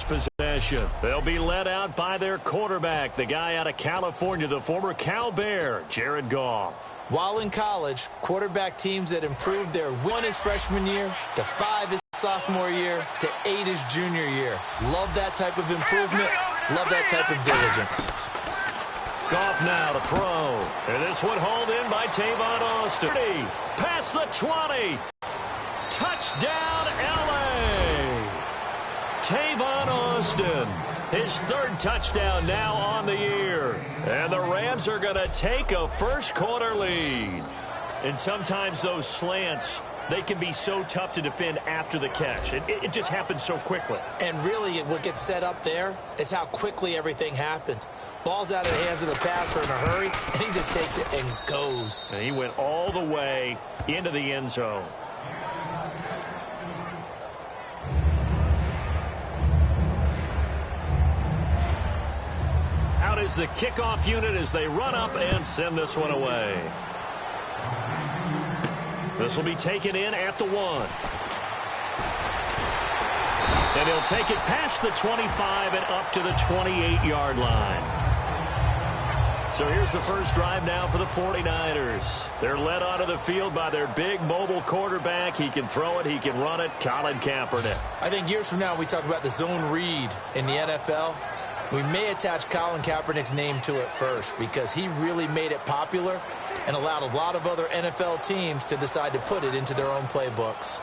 Possession. They'll be led out by their quarterback, the guy out of California, the former Cal Bear, Jared Goff. While in college, quarterback teams that improved their win his freshman year to 5 his sophomore year to 8 his junior year. Love that type of improvement. Love that type of diligence. Goff now to throw. And this one hauled in by Tavon Austin. Past the 20. Touchdown, L.A. Tavon Austin, his third touchdown now on the year. And the Rams are going to take a first-quarter lead. And sometimes those slants, they can be so tough to defend after the catch. It just happens so quickly. And really, what gets set up there is how quickly everything happens. Ball's out of the hands of the passer in a hurry, and he just takes it and goes. And he went all the way into the end zone. Out is the kickoff unit as they run up and send this one away. This will be taken in at the 1. And he'll take it past the 25 and up to the 28-yard line. So here's the first drive now for the 49ers. They're led onto the field by their big mobile quarterback. He can throw it, he can run it, Colin Kaepernick. I think years from now we talk about the zone read in the NFL. We may attach Colin Kaepernick's name to it first because he really made it popular and allowed a lot of other NFL teams to decide to put it into their own playbooks.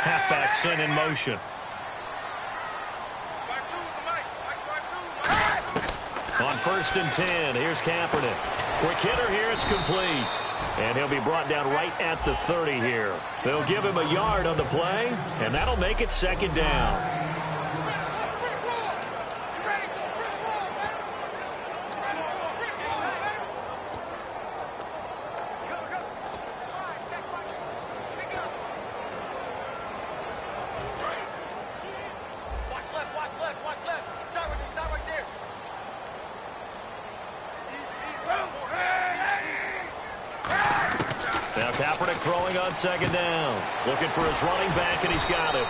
Halfback sent in motion. On 1st and 10, here's Kaepernick. Quick hitter here, it's complete. And he'll be brought down right at the 30 here. They'll give him a yard on the play, and that'll make it 2nd down. Now Kaepernick throwing on 2nd down. Looking for his running back, and he's got it.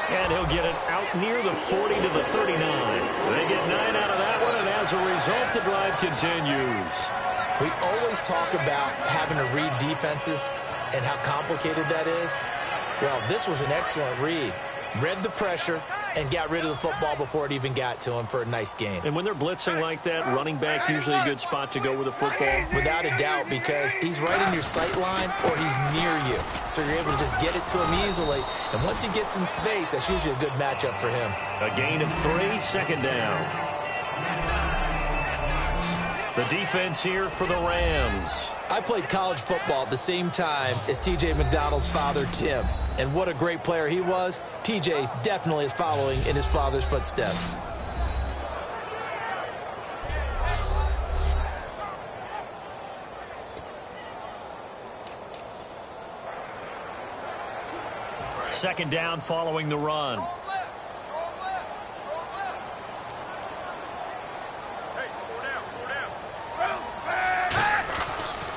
And he'll get it out near the 40 to the 39. They get 9 out of that one, and as a result, the drive continues. We always talk about having to read defenses and how complicated that is. Well, this was an excellent read. Read the pressure and got rid of the football before it even got to him for a nice game. And when they're blitzing like that, running back usually a good spot to go with the football. Without a doubt, because he's right in your sight line or he's near you. So you're able to just get it to him easily. And once he gets in space, that's usually a good matchup for him. A gain of 3, 2nd down. The defense here for the Rams. I played college football at the same time as T.J. McDonald's father, Tim. And what a great player he was. T.J. definitely is following in his father's footsteps. Second down following the run.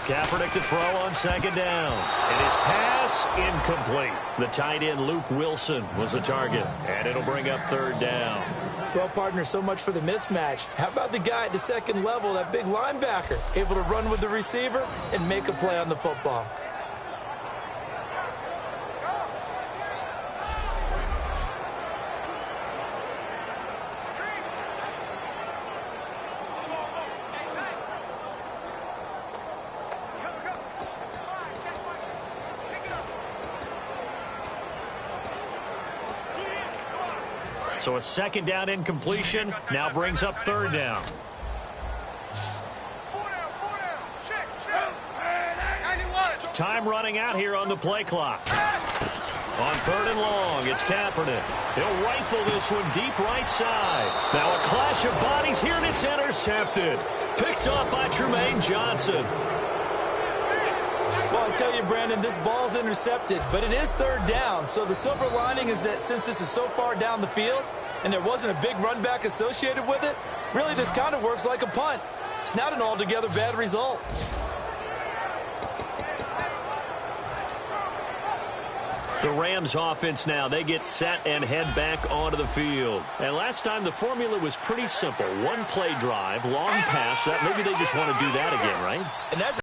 Kaepernick to throw on 2nd down. And his pass incomplete. The tight end Luke Wilson was the target. And it'll bring up 3rd down. Well, partner, so much for the mismatch. How about the guy at the 2nd level, that big linebacker, able to run with the receiver and make a play on the football? So a 2nd down incompletion now brings up 3rd down. Time running out here on the play clock. On 3rd and long, it's Kaepernick. He'll rifle this one deep right side. Now a clash of bodies here, and it's intercepted. Picked off by Tremaine Johnson. Well, I tell you, Brandon, this ball's intercepted, but it is 3rd down. So the silver lining is that since this is so far down the field and there wasn't a big run back associated with it, really this kind of works like a punt. It's not an altogether bad result. The Rams offense now, they get set and head back onto the field. And last time the formula was pretty simple. One play drive, long pass. That maybe they just want to do that again, right? And that's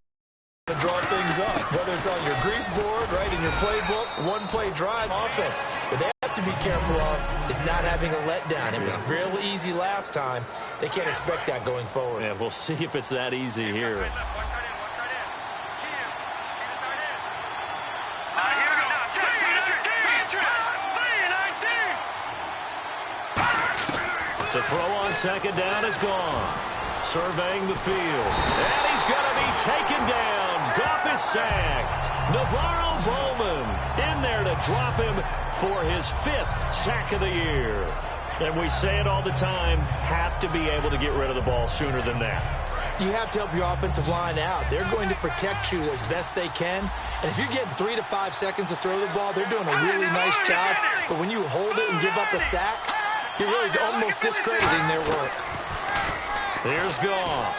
to draw things up, whether it's on your grease board, right, in your playbook, one play drive offense. But they have to be careful of is not having a letdown. It was real easy last time. They can't expect that going forward. Yeah, we'll see if it's that easy here. To throw on second down is gone. Surveying the field. And he's going to be taken down. Goff is sacked. Navarro Bowman in there to drop him for his 5th sack of the year. And we say it all the time, have to be able to get rid of the ball sooner than that. You have to help your offensive line out. They're going to protect you as best they can. And if you're getting 3 to 5 seconds to throw the ball, they're doing a really nice job. But when you hold it and give up a sack, you're really almost discrediting their work. Here's Goff.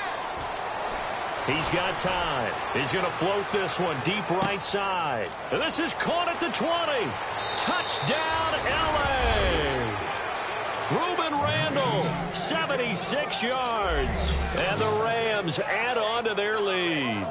He's got time. He's going to float this one deep right side. And this is caught at the 20. Touchdown, L.A. Reuben Randall, 76 yards. And the Rams add on to their lead.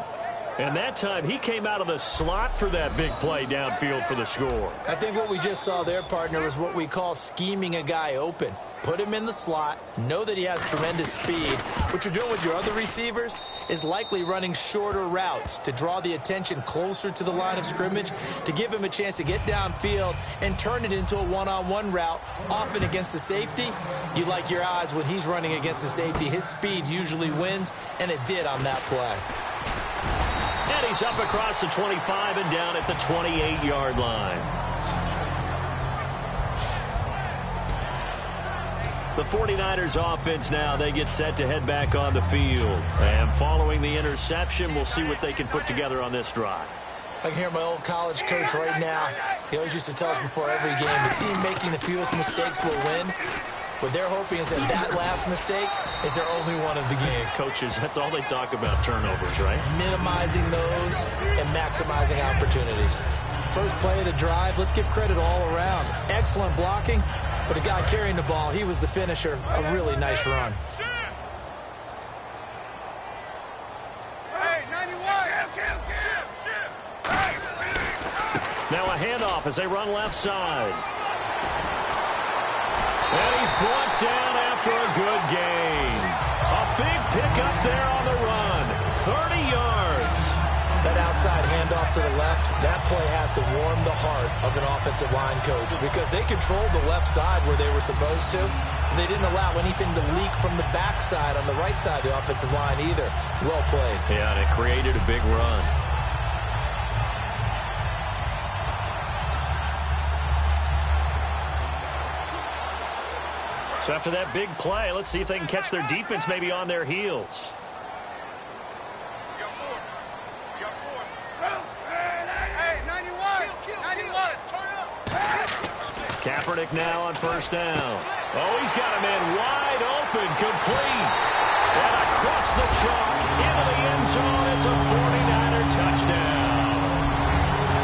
And that time, he came out of the slot for that big play downfield for the score. I think what we just saw there, partner, is what we call scheming a guy open. Put him in the slot, know that he has tremendous speed. What you're doing with your other receivers is likely running shorter routes to draw the attention closer to the line of scrimmage, to give him a chance to get downfield and turn it into a one-on-one route, often against the safety. You like your odds when he's running against the safety. His speed usually wins, and it did on that play. And he's up across the 25 and down at the 28-yard line. The 49ers offense now, they get set to head back on the field. And following the interception, we'll see what they can put together on this drive. I can hear my old college coach right now. He always used to tell us before every game, the team making the fewest mistakes will win. What they're hoping is that last mistake is their only one of the game. Coaches, that's all they talk about, turnovers, right? Minimizing those and maximizing opportunities. First play of the drive, let's give credit all around. Excellent blocking, but a guy carrying the ball, he was the finisher. A really nice run. Now a handoff as they run left side. And he's brought down after a good gain. A big pickup there on the run. 30 yards. That outside handoff to the left, that play has to warm the heart of an offensive line coach because they controlled the left side where they were supposed to. They didn't allow anything to leak from the backside on the right side of the offensive line either. Well played. Yeah, and it created a big run. So after that big play, let's see if they can catch their defense maybe on their heels. Kaepernick now on first down. Oh, he's got a man wide open, complete. And across the chalk, into the end zone, it's a 49er touchdown.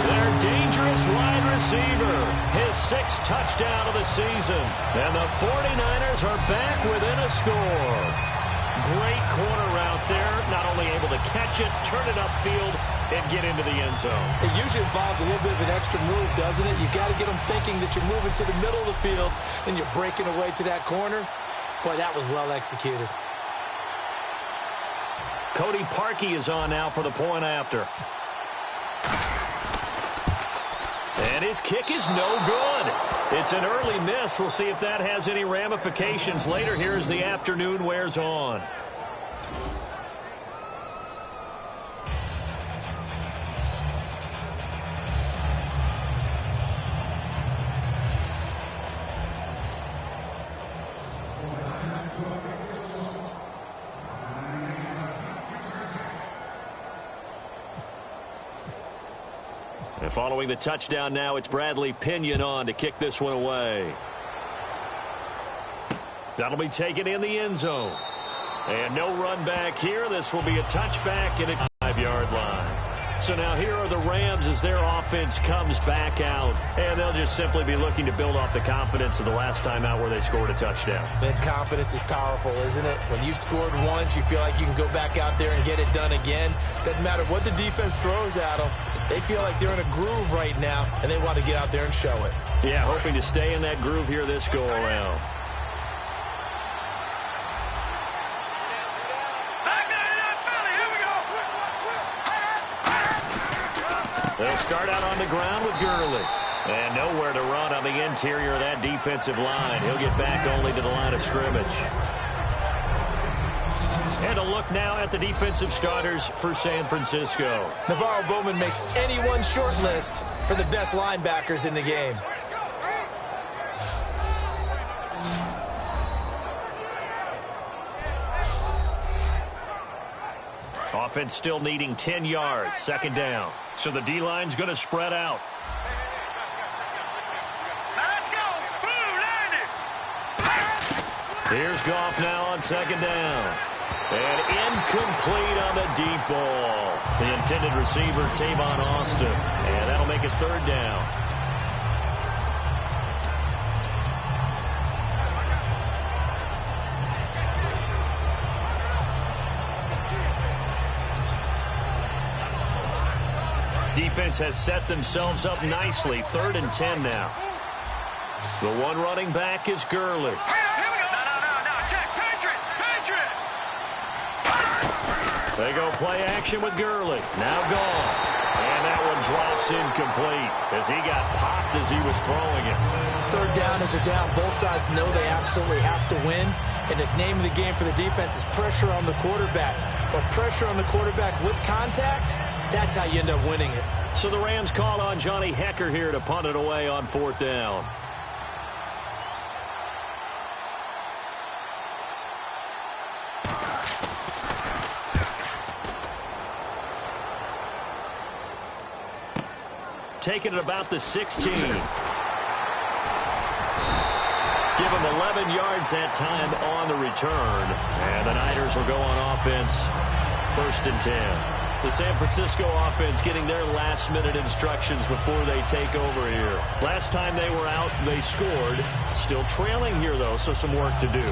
Their dangerous wide receiver, his 6th touchdown of the season. And the 49ers are back within a score. Great corner route there, not only able to catch it, turn it upfield, and get into the end zone. It usually involves a little bit of an extra move, doesn't it? You've got to get them thinking that you're moving to the middle of the field, and you're breaking away to that corner. Boy, that was well executed. Cody Parkey is on now for the point after. And his kick is no good. It's an early miss. We'll see if that has any ramifications later here as the afternoon wears on. And following the touchdown now, it's Bradley Pinion on to kick this one away. That'll be taken in the end zone. And no run back here. This will be a touchback at a 5-yard line. So now here are the Rams as their offense comes back out. And they'll just simply be looking to build off the confidence of the last time out where they scored a touchdown. And confidence is powerful, isn't it? When you've scored once, you feel like you can go back out there and get it done again. Doesn't matter what the defense throws at them. They feel like they're in a groove right now, and they want to get out there and show it. Yeah, hoping to stay in that groove here this go-around. They'll start out on the ground with Gurley. And nowhere to run on the interior of that defensive line. He'll get back only to the line of scrimmage. And a look now at the defensive starters for San Francisco. Navarro Bowman makes anyone's short list for the best linebackers in the game. Offense still needing 10 yards. Second down. So the D-line's going to spread out. Let's go. Here's Goff now on second down. And incomplete on the deep ball. The intended receiver, Tavon Austin. And that'll make it third down. Defense has set themselves up nicely. 3rd and 10 now. The one running back is Gurley. They go play action with Gurley. Now gone. And that one drops incomplete as he got popped as he was throwing it. 3rd down is a down. Both sides know they absolutely have to win. And the name of the game for the defense is pressure on the quarterback. But pressure on the quarterback with contact, that's how you end up winning it. So the Rams call on Johnny Hecker here to punt it away on 4th down. Taking it about the 16. Give him 11 yards that time on the return. And the Niners will go on offense. 1st and 10. The San Francisco offense getting their last-minute instructions before they take over here. Last time they were out, they scored. Still trailing here, though, so some work to do.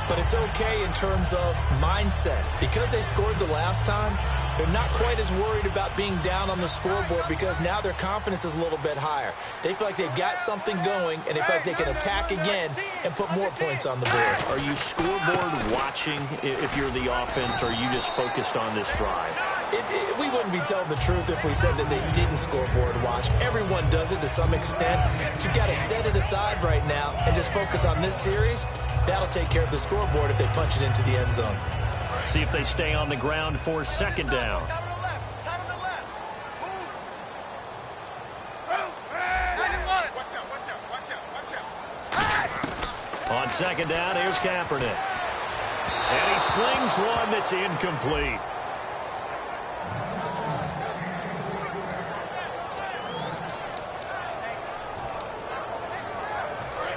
But it's okay in terms of mindset. Because they scored the last time, they're not quite as worried about being down on the scoreboard because now their confidence is a little bit higher. They feel like they've got something going, and they feel like they can attack again and put more points on the board. Are you scoreboard watching if you're the offense, or are you just focused on this drive? We wouldn't be telling the truth if we said that they didn't scoreboard watch. Everyone does it to some extent. But you've got to set it aside right now and just focus on this series. That'll take care of the scoreboard if they punch it into the end zone. See if they stay on the ground for 2nd down. On 2nd down, here's Kaepernick. And he slings one that's incomplete.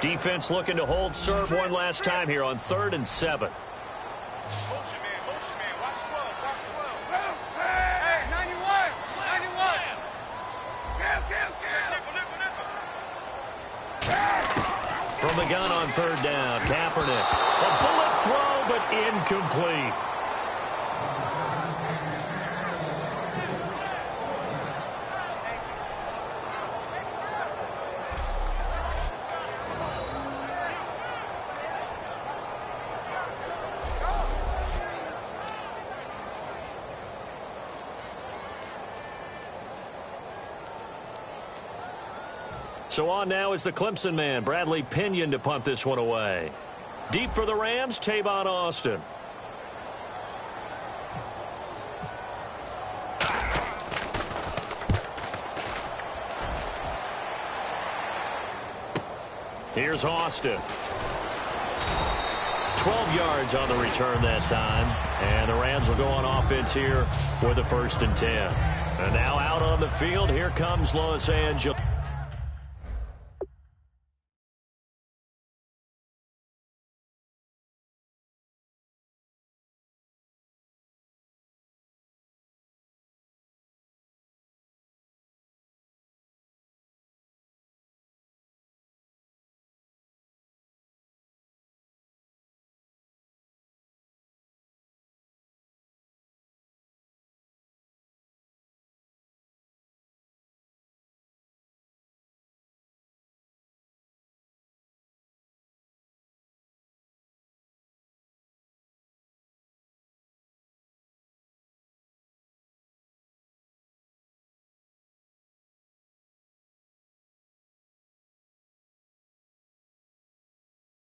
Defense looking to hold serve one last time here on 3rd and 7. From the gun on 3rd down, Kaepernick. A bullet throw, but incomplete. So on now is the Clemson man, Bradley Pinion, to punt this one away. Deep for the Rams, Tavon Austin. Here's Austin. 12 yards on the return that time. And the Rams will go on offense here with the 1st and 10. And now out on the field, here comes Los Angeles.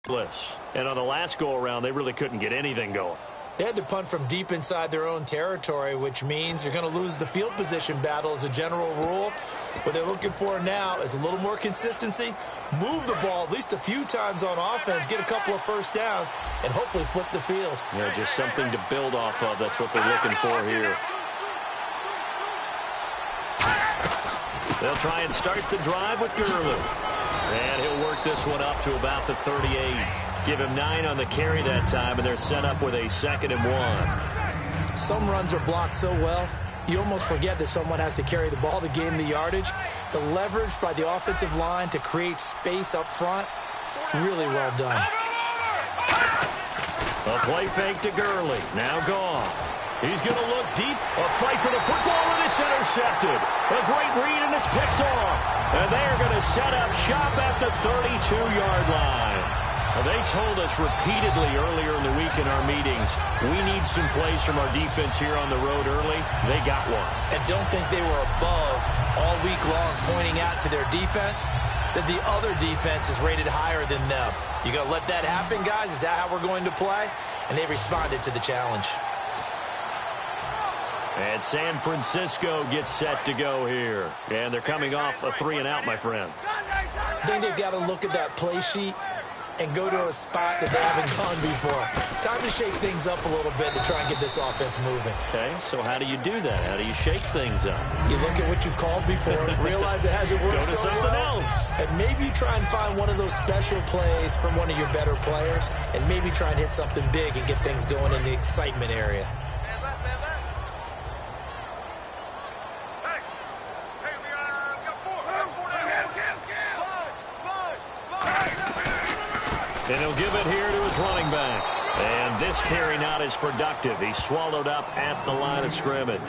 And on the last go-around, they really couldn't get anything going. They had to punt from deep inside their own territory, which means you're going to lose the field position battle as a general rule. What they're looking for now is a little more consistency, move the ball at least a few times on offense, get a couple of first downs, and hopefully flip the field. Yeah, just something to build off of. That's what they're looking for here. They'll try and start the drive with Gurley. And he'll work this one up to about the 38. Give him 9 on the carry that time, and they're set up with a 2nd and 1. Some runs are blocked so well, you almost forget that someone has to carry the ball to gain the yardage. The leverage by the offensive line to create space up front, really well done. A play fake to Gurley. Now gone. He's going to look deep. A fight for the football, and it's intercepted. A great read, and it's picked off. And they are going to set up shop at the 32-yard line. They told us repeatedly earlier in the week in our meetings, we need some plays from our defense here on the road early. They got one. And don't think they were above all week long pointing out to their defense that the other defense is rated higher than them. You going to let that happen, guys? Is that how we're going to play? And they responded to the challenge. And San Francisco gets set to go here. And they're coming off a 3-and-out, my friend. I think they've got to look at that play sheet and go to a spot that they haven't gone before. Time to shake things up a little bit to try and get this offense moving. Okay, so how do you do that? How do you shake things up? You look at what you've called before, realize it hasn't worked Go to so something well, else. and maybe try and find one of those special plays from one of your better players, and maybe try and hit something big and get things going in the excitement area. And he'll give it here to his running back. And this carry not as productive. He's swallowed up at the line of scrimmage.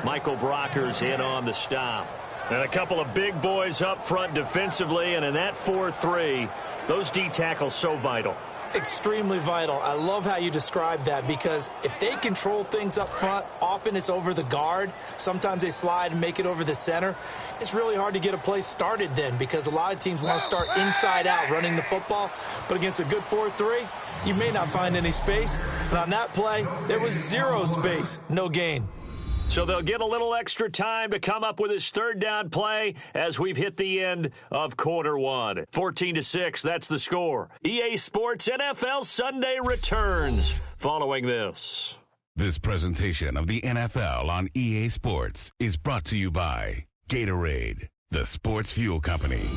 Michael Brocker's in on the stop. And a couple of big boys up front defensively. And in that 4-3, those D tackles so vital. Extremely vital. I love how you describe that, because if they control things up front, often it's over the guard. Sometimes they slide and make it over the center. It's really hard to get a play started then, because a lot of teams want to start inside out running the football. But against a good 4-3, you may not find any space. But on that play, there was zero space, no gain. So they'll get a little extra time to come up with his third down play as we've hit the end of quarter one. 14-6, that's the score. EA Sports NFL Sunday returns following this. This presentation of the NFL on EA Sports is brought to you by Gatorade, the sports fuel company.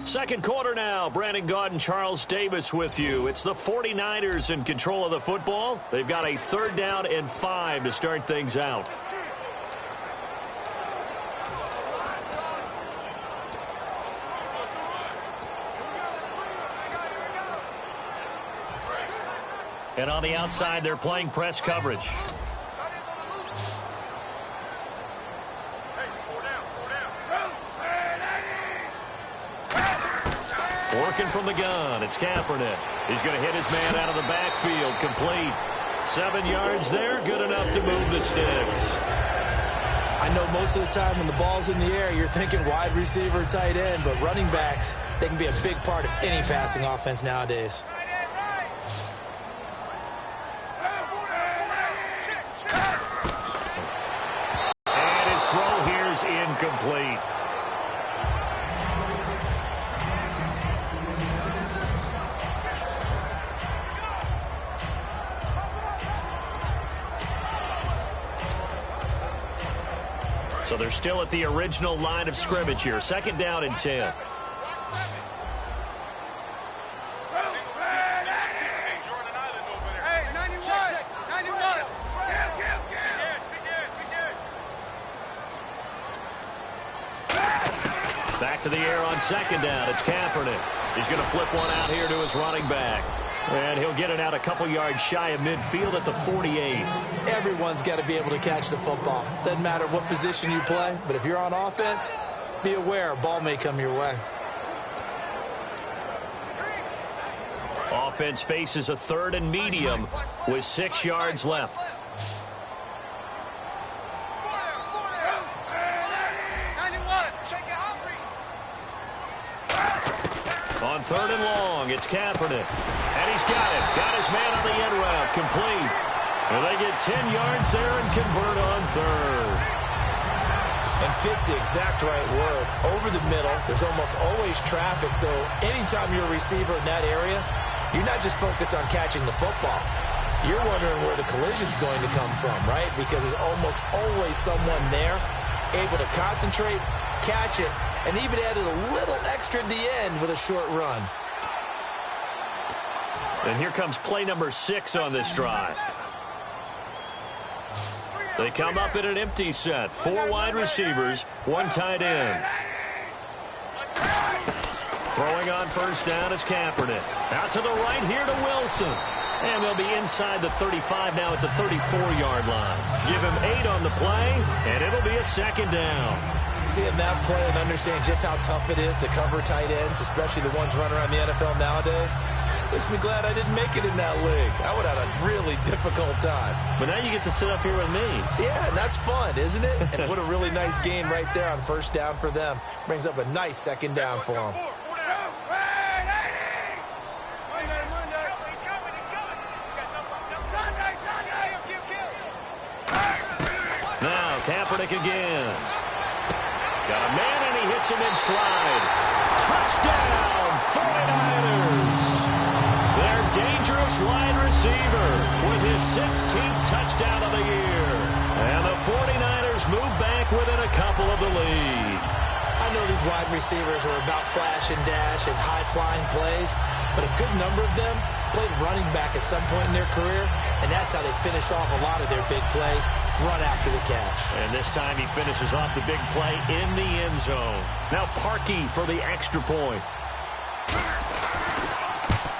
Second quarter now. Brandon Gaud and Charles Davis with you. It's the 49ers in control of the football. They've got a 3rd down and 5 to start things out. And on the outside, they're playing press coverage. Working from the gun, it's Kaepernick. He's going to hit his man out of the backfield, complete. 7 yards there, good enough to move the sticks. I know most of the time when the ball's in the air, you're thinking wide receiver, tight end, but running backs, they can be a big part of any passing offense nowadays. And his throw here's incomplete. So they're still at the original line of scrimmage here. 2nd down and 10. Back to the air on 2nd down. It's Kaepernick. He's going to flip one out here to his running back. And he'll get it out a couple yards shy of midfield at the 48. Everyone's got to be able to catch the football. Doesn't matter what position you play, but if you're on offense, be aware a ball may come your way. Offense faces a 3rd and medium with 6 yards left. On 3rd and long, it's Kaepernick. And he's got it. Got his man on the end route. Complete. And they get 10 yards there and convert on 3rd. And fits the exact right word. Over the middle, there's almost always traffic. So anytime you're a receiver in that area, you're not just focused on catching the football. You're wondering where the collision's going to come from, right? Because there's almost always someone there able to concentrate, catch it, and even added a little extra at the end with a short run. And here comes play number 6 on this drive. They come up in an empty set. 4 wide receivers, 1 tight end. Throwing on 1st down is Kaepernick. Out to the right here to Wilson. And they'll be inside the 35 now at the 34-yard line. Give him 8 on the play, and it'll be a 2nd down. Seeing that play and understanding just how tough it is to cover tight ends, especially the ones running around the NFL nowadays, makes me glad I didn't make it in that league. I would have had a really difficult time. But now you get to sit up here with me. Yeah, and that's fun, isn't it? And what a really nice gain right there on 1st down for them. Brings up a nice 2nd down for them. Now, Kaepernick again. Got a man, and he hits him in stride. Touchdown, 49ers. Their dangerous wide receiver with his 16th touchdown of the year. And the 49ers move back within a couple of the lead. I know these wide receivers are about flash and dash and high-flying plays, but a good number of them played running back at some point in their career, and that's how they finish off a lot of their big plays, run after the catch. And this time he finishes off the big play in the end zone. Now Parkey for the extra point.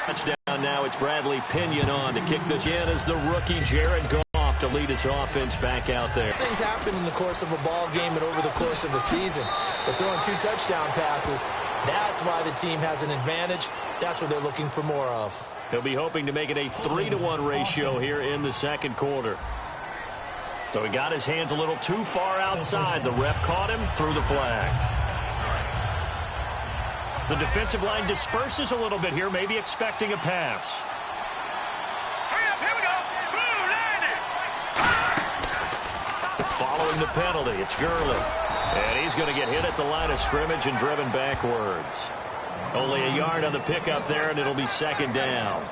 Touchdown now, it's Bradley Pinion on to kick this in as the rookie Jared Goff to lead his offense back out there. Things happen in the course of a ball game and over the course of the season, but throwing 2 touchdown passes, that's why the team has an advantage. That's what they're looking for more of. He'll be hoping to make it a 3-to-1 ratio here in the 2nd quarter. So he got his hands a little too far outside. The ref caught him, threw the flag. The defensive line disperses a little bit here, maybe expecting a pass. Following the penalty, it's Gurley. And he's going to get hit at the line of scrimmage and driven backwards. Only a yard on the pickup there, and it'll be 2nd down.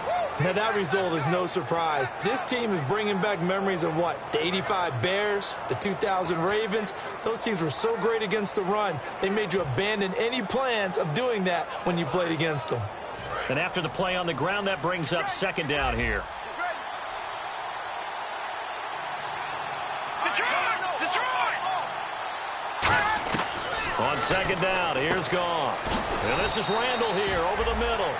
Now, that result is no surprise. This team is bringing back memories of what? The 85 Bears, the 2000 Ravens. Those teams were so great against the run, they made you abandon any plans of doing that when you played against them. And after the play on the ground, that brings up 2nd down here. On 2nd down, here's Goff. And this is Randall here over the middle.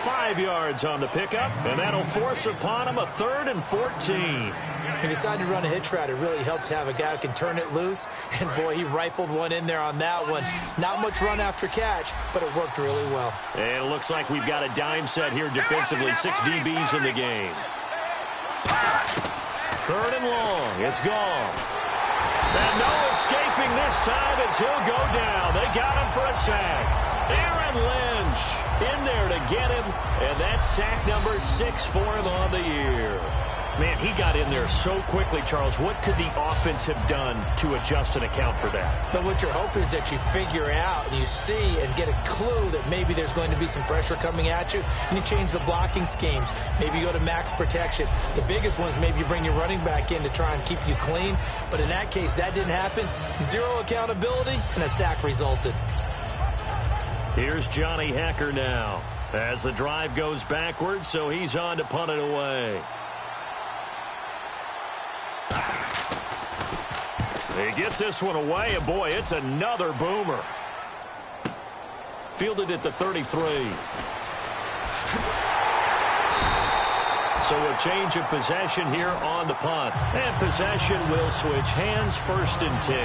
5 yards on the pickup, and that'll force upon him a 3rd and 14. He decided to run a hitch route. It really helps to have a guy who can turn it loose. And, boy, he rifled one in there on that one. Not much run after catch, but it worked really well. And it looks like we've got a dime set here defensively. 6 DBs in the game. 3rd and long. It's Goff. And no escaping this time as he'll go down. They got him for a sack. Aaron Lynch in there to get him, and that's sack number 6 for him on the year. Man, he got in there so quickly, Charles. What could the offense have done to adjust and account for that? But what you're hoping is that you figure out and you see and get a clue that maybe there's going to be some pressure coming at you, and you change the blocking schemes. Maybe you go to max protection. The biggest one is maybe you bring your running back in to try and keep you clean. But in that case, that didn't happen. 0 accountability, and a sack resulted. Here's Johnny Hecker now as the drive goes backwards, so he's on to punt it away. He gets this one away, and boy, it's another boomer. Fielded at the 33. So a change of possession here on the punt. And possession will switch hands, 1st and 10.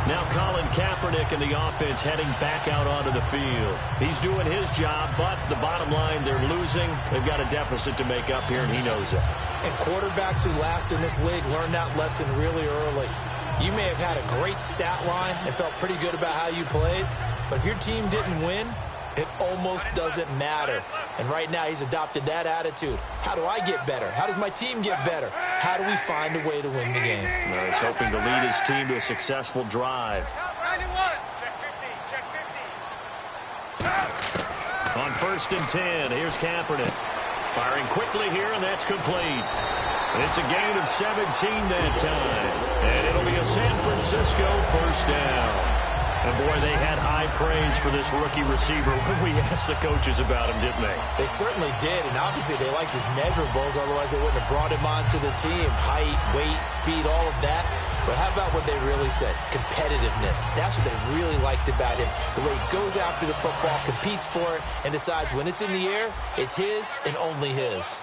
Now Colin Kaepernick and the offense heading back out onto the field. He's doing his job, but the bottom line, they're losing. They've got a deficit to make up here, and he knows it. And quarterbacks who last in this league learn that lesson really early. You may have had a great stat line and felt pretty good about how you played, but if your team didn't win, It almost doesn't matter. And right now he's adopted that attitude. How do I get better? How does my team get better? How do we find a way to win the game? Well, he's hoping to lead his team to a successful drive. On 1st and 10, here's Kaepernick. Firing quickly here, and that's complete. It's a gain of 17 that time. And it'll be a San Francisco first down. And, boy, they had high praise for this rookie receiver when we asked the coaches about him, didn't they? They certainly did, and obviously they liked his measurables, otherwise they wouldn't have brought him onto the team. Height, weight, speed, all of that. But how about what they really said? Competitiveness. That's what they really liked about him. The way he goes after the football, competes for it, and decides when it's in the air, it's his and only his.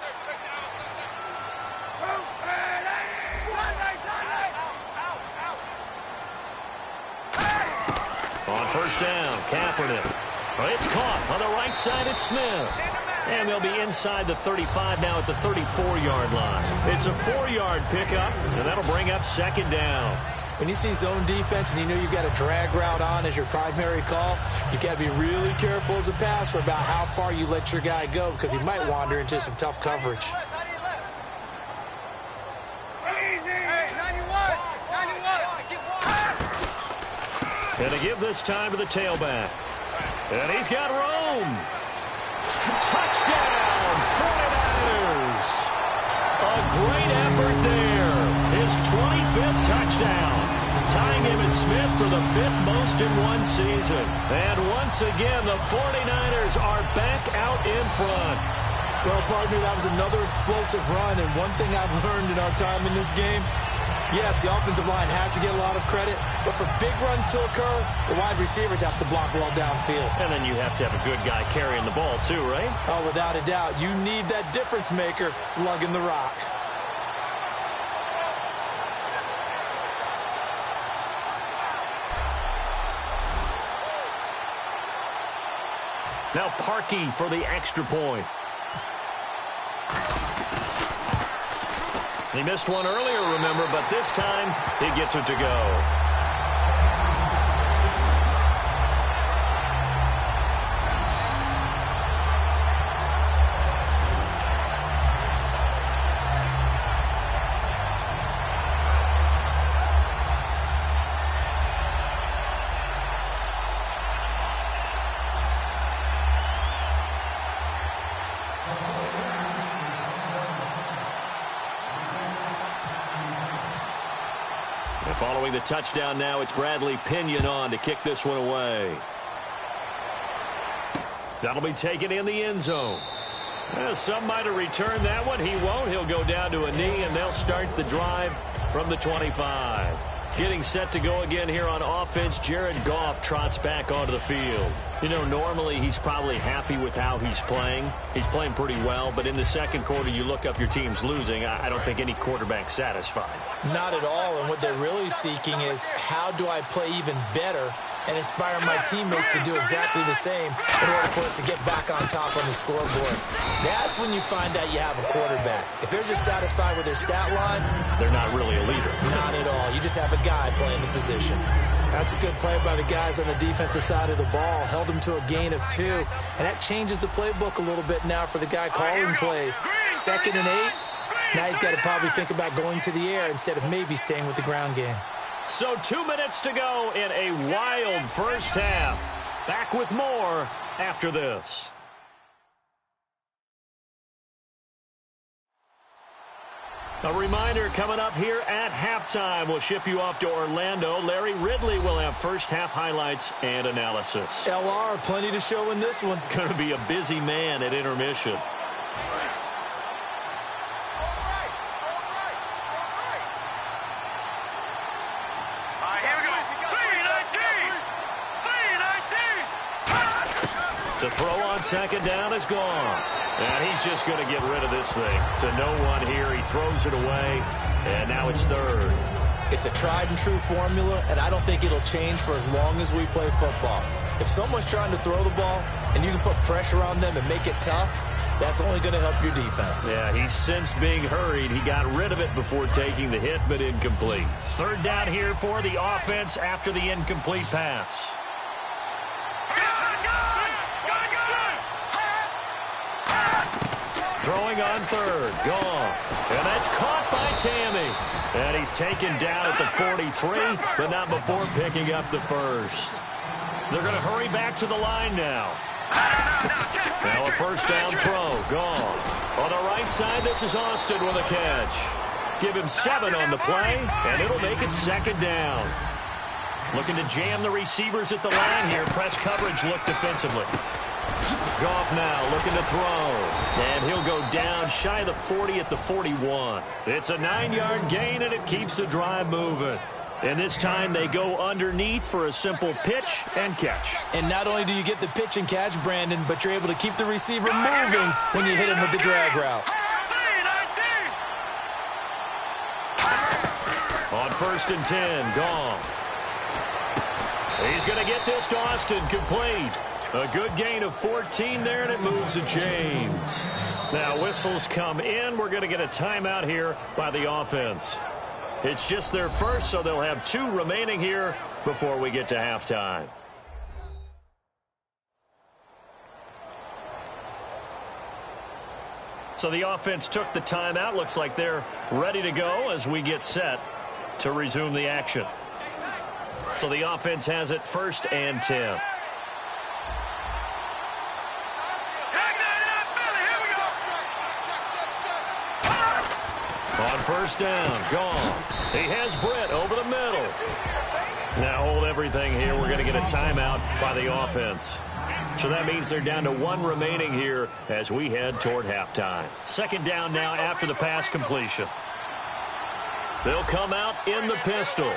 On 1st down, Kaepernick. Well, it's caught on the right side. It's Smith. And they'll be inside the 35 now at the 34-yard line. It's a 4-yard pickup, and that'll bring up 2nd down. When you see zone defense and you know you've got a drag route on as your primary call, you got to be really careful as a passer about how far you let your guy go because he might wander into some tough coverage. And to give this time to the tailback. And he's got room. Touchdown, 49ers. A great effort there. His 25th touchdown. Tying him and Smith for the 5th most in one season. And once again, the 49ers are back out in front. Well, partner, that was another explosive run. And one thing I've learned in our time in this game, yes, the offensive line has to get a lot of credit, but for big runs to occur, the wide receivers have to block well downfield. And then you have to have a good guy carrying the ball too, right? Oh, without a doubt. You need that difference maker lugging the rock. Now Parkey for the extra point. He missed one earlier, remember, but this time he gets it to go. Following the touchdown now, it's Bradley Pinion on to kick this one away. That'll be taken in the end zone. Some might have returned that one. He won't. He'll go down to a knee, and they'll start the drive from the 25. Getting set to go again here on offense, Jared Goff trots back onto the field. You know, normally he's probably happy with how he's playing. He's playing pretty well, but in the second quarter, you look up your team's losing. I don't think any quarterback's satisfied. Not at all, and what they're really seeking is how do I play even better and inspire my teammates to do exactly the same in order for us to get back on top on the scoreboard. That's when you find out you have a quarterback. If they're just satisfied with their stat line, they're not really a leader. Not at all. You just have a guy playing the position. That's a good play by the guys on the defensive side of the ball. Held him to a gain of 2, and that changes the playbook a little bit now for the guy calling plays. 2nd and 8. Now he's got to probably think about going to the air instead of maybe staying with the ground game. So 2 minutes to go in a wild first half. Back with more after this. A reminder coming up here at halftime. We'll ship you off to Orlando. Larry Ridley will have first half highlights and analysis. LR, plenty to show in this one. Going to be a busy man at intermission. To throw on second down is gone. And he's just going to get rid of this thing. To no one here. He throws it away. And now it's 3rd. It's a tried and true formula, and I don't think it'll change for as long as we play football. If someone's trying to throw the ball and you can put pressure on them and make it tough, that's only going to help your defense. Yeah, he's since being hurried. He got rid of it before taking the hit, but incomplete. 3rd down here for the offense after the incomplete pass. Throwing on third. Goff. And that's caught by Tammy. And he's taken down at the 43, but not before picking up the first. They're going to hurry back to the line now. Now a first down throw. Goff. On the right side, this is Austin with a catch. Give him 7 on the play, and it'll make it second down. Looking to jam the receivers at the line here. Press coverage look defensively. Goff now looking to throw. And he'll go down shy of the 40 at the 41. It's a 9-yard gain, and it keeps the drive moving. And this time they go underneath for a simple pitch and catch. And not only do you get the pitch and catch, Brandon, but you're able to keep the receiver moving when you hit him with the drag route. On 1st and 10, Goff. He's going to get this to Austin, complete. A good gain of 14 there, and it moves to James. Now whistles come in. We're going to get a timeout here by the offense. It's just their first, so they'll have 2 remaining here before we get to halftime. So the offense took the timeout. Looks like they're ready to go as we get set to resume the action. So the offense has it 1st and 10. On 1st down, Goff. He has Britt over the middle. Now hold everything here. We're going to get a timeout by the offense. So that means they're down to 1 remaining here as we head toward halftime. 2nd down now after the pass completion. They'll come out in the pistol.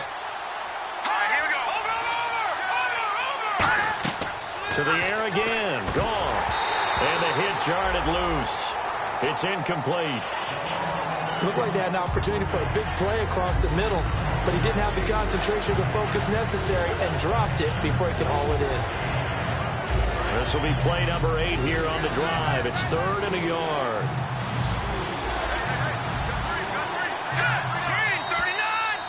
To the air again. Goff. And the hit jarred it loose. It's incomplete. Looked like they had an opportunity for a big play across the middle, but he didn't have the concentration or the focus necessary and dropped it before he could haul it in. This will be play number 8 here on the drive. It's 3rd and a yard.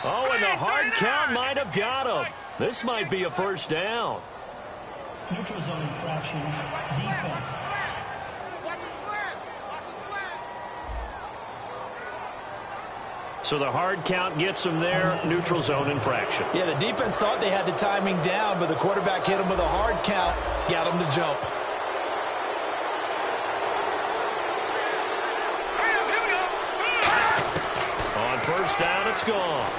Oh, and the hard count might have got him. This might be a first down. Neutral zone infraction, defense. So the hard count gets him there, neutral zone infraction. Yeah, the defense thought they had the timing down, but the quarterback hit him with a hard count, got him to jump. On 1st down, it's gone.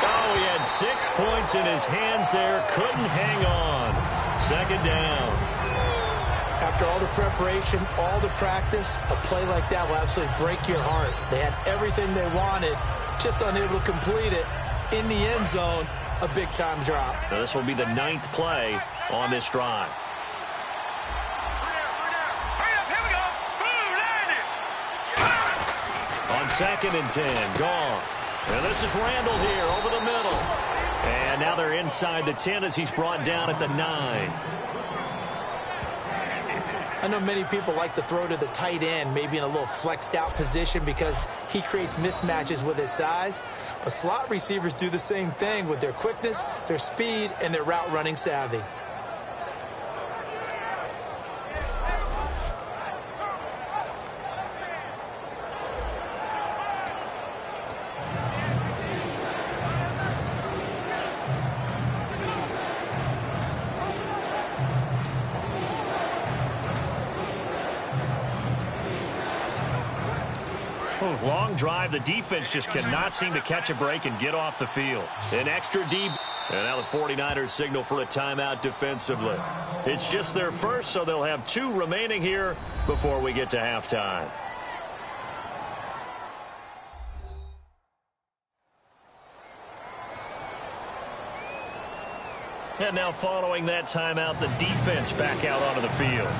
Oh, he had 6 points in his hands there, couldn't hang on. 2nd down. After all the preparation, all the practice, a play like that will absolutely break your heart. They had everything they wanted, just unable to complete it. In the end zone, a big-time drop. Now this will be the 9th play on this drive. On 2nd and 10, Goff. And this is Randall here over the middle. And now they're inside the 10 as he's brought down at the 9. I know many people like to throw to the tight end, maybe in a little flexed out position because he creates mismatches with his size. But slot receivers do the same thing with their quickness, their speed, and their route running savvy. Long drive. The defense just cannot seem to catch a break and get off the field. An extra deep. And now the 49ers signal for a timeout defensively. It's just their first, so they'll have 2 remaining here before we get to halftime. And now following that timeout, the defense back out onto the field.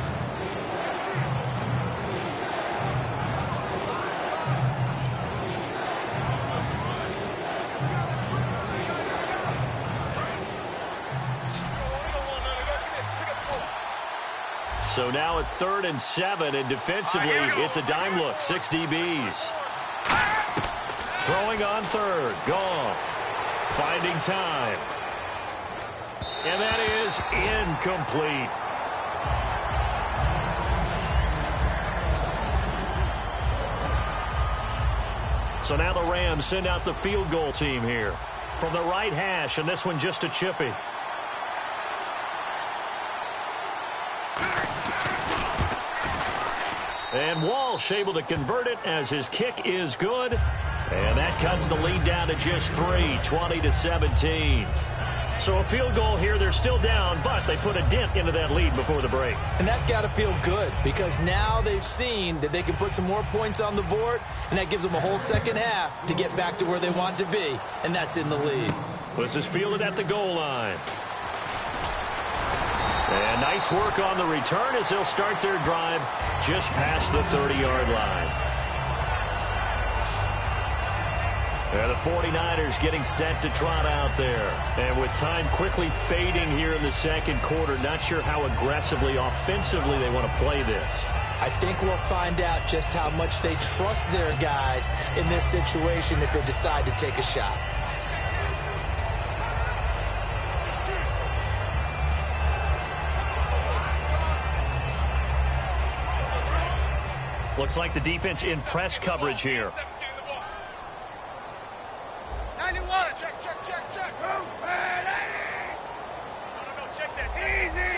So now at 3rd and 7, and defensively, it's a dime look, 6 DBs. Throwing on 3rd, Goff. Finding time. And that is incomplete. So now the Rams send out the field goal team here from the right hash, and this one just a chippy. And Walsh able to convert it as his kick is good. And that cuts the lead down to just 3, 20-17. So a field goal here, they're still down, but they put a dent into that lead before the break. And that's got to feel good because now they've seen that they can put some more points on the board, and that gives them a whole second half to get back to where they want to be, and that's in the lead. This is fielded at the goal line. And nice work on the return as they'll start their drive just past the 30-yard line. And the 49ers getting set to trot out there. And with time quickly fading here in the second quarter, not sure how aggressively, offensively they want to play this. I think we'll find out just how much they trust their guys in this situation if they decide to take a shot. Looks like the defense in press coverage here. 91. Check. No, check that. Easy.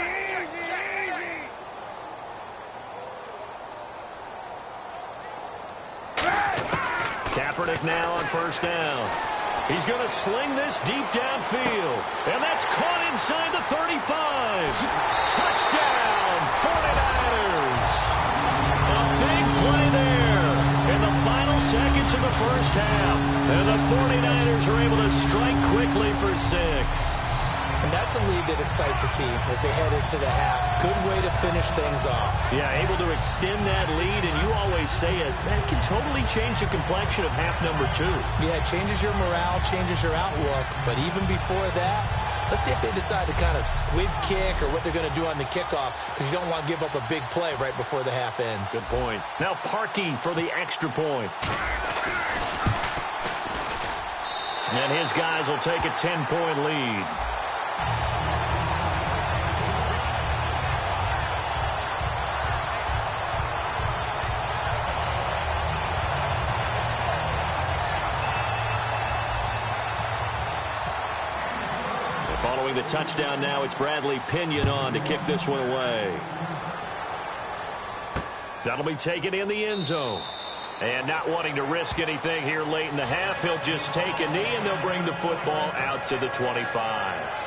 Kaepernick now on first down. He's going to sling this deep downfield. And that's caught inside the 35. Touchdown, 49ers. A big play there in the final seconds of the first half. And the 49ers are able to strike quickly for 6. And that's a lead that excites a team as they head into the half. Good way to finish things off. Yeah, able to extend that lead, and you always say it, that can totally change the complexion of half number 2. Yeah, it changes your morale, changes your outlook. But even before that, let's see if they decide to kind of squib kick or what they're going to do on the kickoff, because you don't want to give up a big play right before the half ends. Good point. Now Parkey for the extra point. And his guys will take a 10-point lead. Following the touchdown now, it's Bradley Pinion on to kick this one away. That'll be taken in the end zone. And not wanting to risk anything here late in the half, he'll just take a knee and they'll bring the football out to the 25.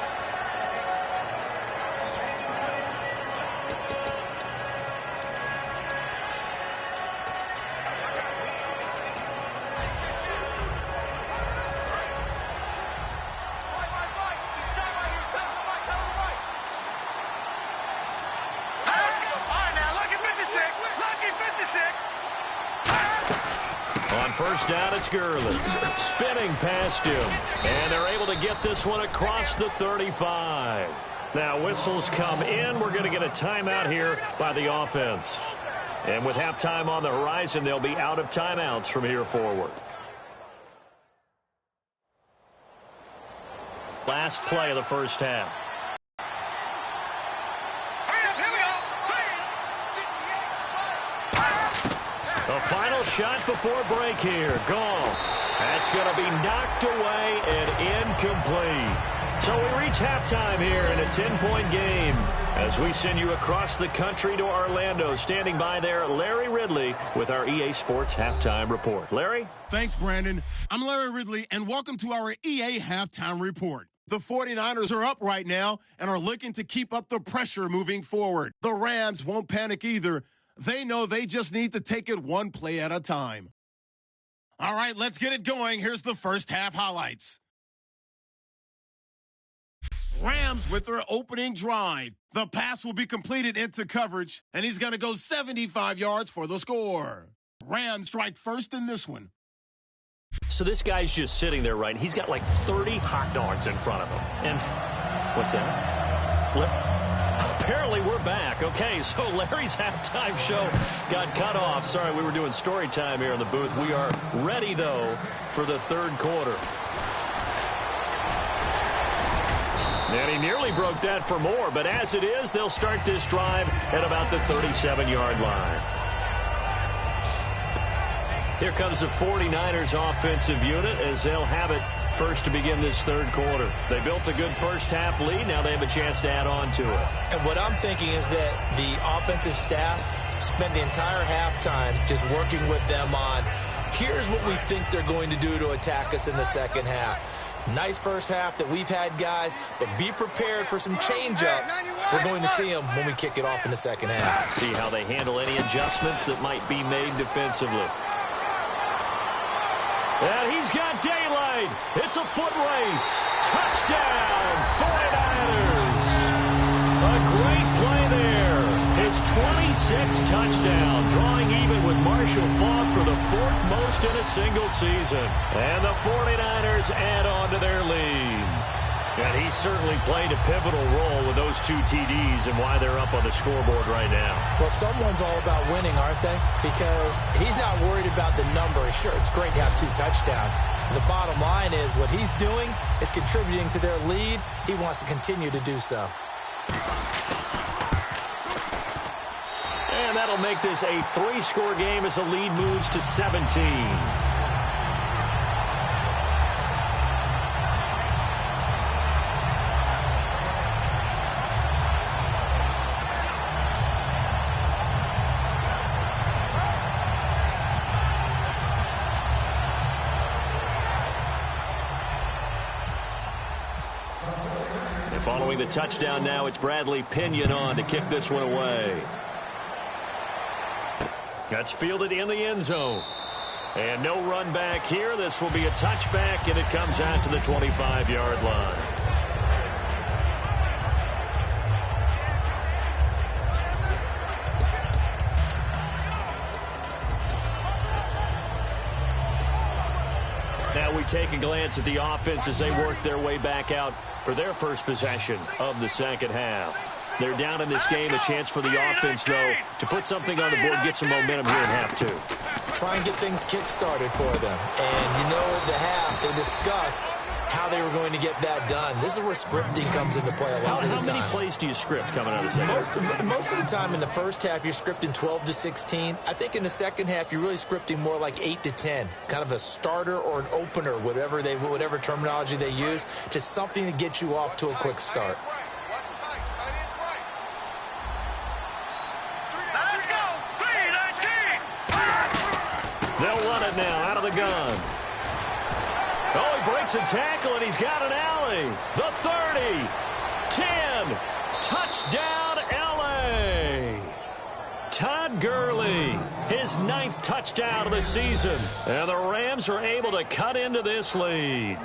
First down, it's Gurley. Spinning past him. And they're able to get this one across the 35. Now, whistles come in. We're going to get a timeout here by the offense. And with halftime on the horizon, they'll be out of timeouts from here forward. Last play of the first half. The final shot before break here. Goff. That's going to be knocked away and incomplete. So we reach halftime here in a 10-point game as we send you across the country to Orlando. Standing by there, Larry Ridley with our EA Sports Halftime Report. Larry? Thanks, Brandon. I'm Larry Ridley, and welcome to our EA Halftime Report. The 49ers are up right now and are looking to keep up the pressure moving forward. The Rams won't panic either. They know they just need to take it one play at a time. All right, let's get it going. Here's the first half highlights. Rams with their opening drive. The pass will be completed into coverage, and he's going to go 75 yards for the score. Rams strike first in this one. So this guy's just sitting there, right? He's got like 30 hot dogs in front of him. And what's that? Apparently we're back. Okay, so Larry's halftime show got cut off. Sorry, we were doing story time here in the booth. We are ready, though, for the third quarter. And he nearly broke that for more, but as it is, they'll start this drive at about the 37-yard line. Here comes the 49ers offensive unit as they'll have it first to begin this third quarter. They built a good first-half lead. Now they have a chance to add on to it. And what I'm thinking is that the offensive staff spent the entire halftime just working with them on, here's what we think they're going to do to attack us in the second half. Nice first half that we've had, guys, but be prepared for some change-ups. We're going to see them when we kick it off in the second half. See how they handle any adjustments that might be made defensively. And he's got daylight. It's a foot race. Touchdown, 49ers. A great play there. His 26th touchdown, drawing even with Marshall Faulk for the fourth most in a single season. And the 49ers add on to their lead. And he certainly played a pivotal role with those 2 TDs and why they're up on the scoreboard right now. Well, someone's all about winning, aren't they? Because he's not worried about the number. Sure, it's great to have 2 touchdowns. The bottom line is what he's doing is contributing to their lead. He wants to continue to do so. And that'll make this a 3-score game as the lead moves to 17. Following the touchdown now, it's Bradley Pinion on to kick this one away. That's fielded in the end zone. And no run back here. This will be a touchback, and it comes out to the 25-yard line. Now we take a glance at the offense as they work their way back out for their first possession of the second half. They're down in this game. A chance for the offense, though, to put something on the board, get some momentum here in half 2. Try and get things kick-started for them. And, you know, at the half, they discussed how they were going to get that done. This is where scripting comes into play a lot of the time. How many plays do you script coming out of the second? Most of the time in the first half, you're scripting 12 to 16. I think in the second half, you're really scripting more like 8 to 10. Kind of a starter or an opener, whatever terminology they use, just something to get you off to a quick start. They'll run it now out of the gun. Oh, he breaks a tackle, and he's got an alley. The 30, 10, touchdown, L.A. Todd Gurley, his 9th touchdown of the season. And the Rams are able to cut into this lead.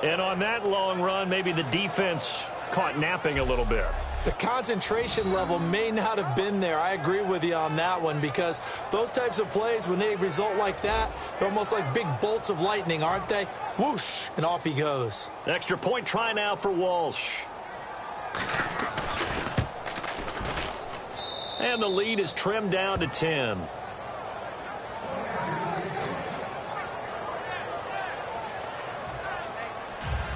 And on that long run, maybe the defense caught napping a little bit. The concentration level may not have been there. I agree with you on that one, because those types of plays, when they result like that, they're almost like big bolts of lightning, aren't they? Whoosh, and off he goes. Extra point try now for Walsh. And the lead is trimmed down to 10.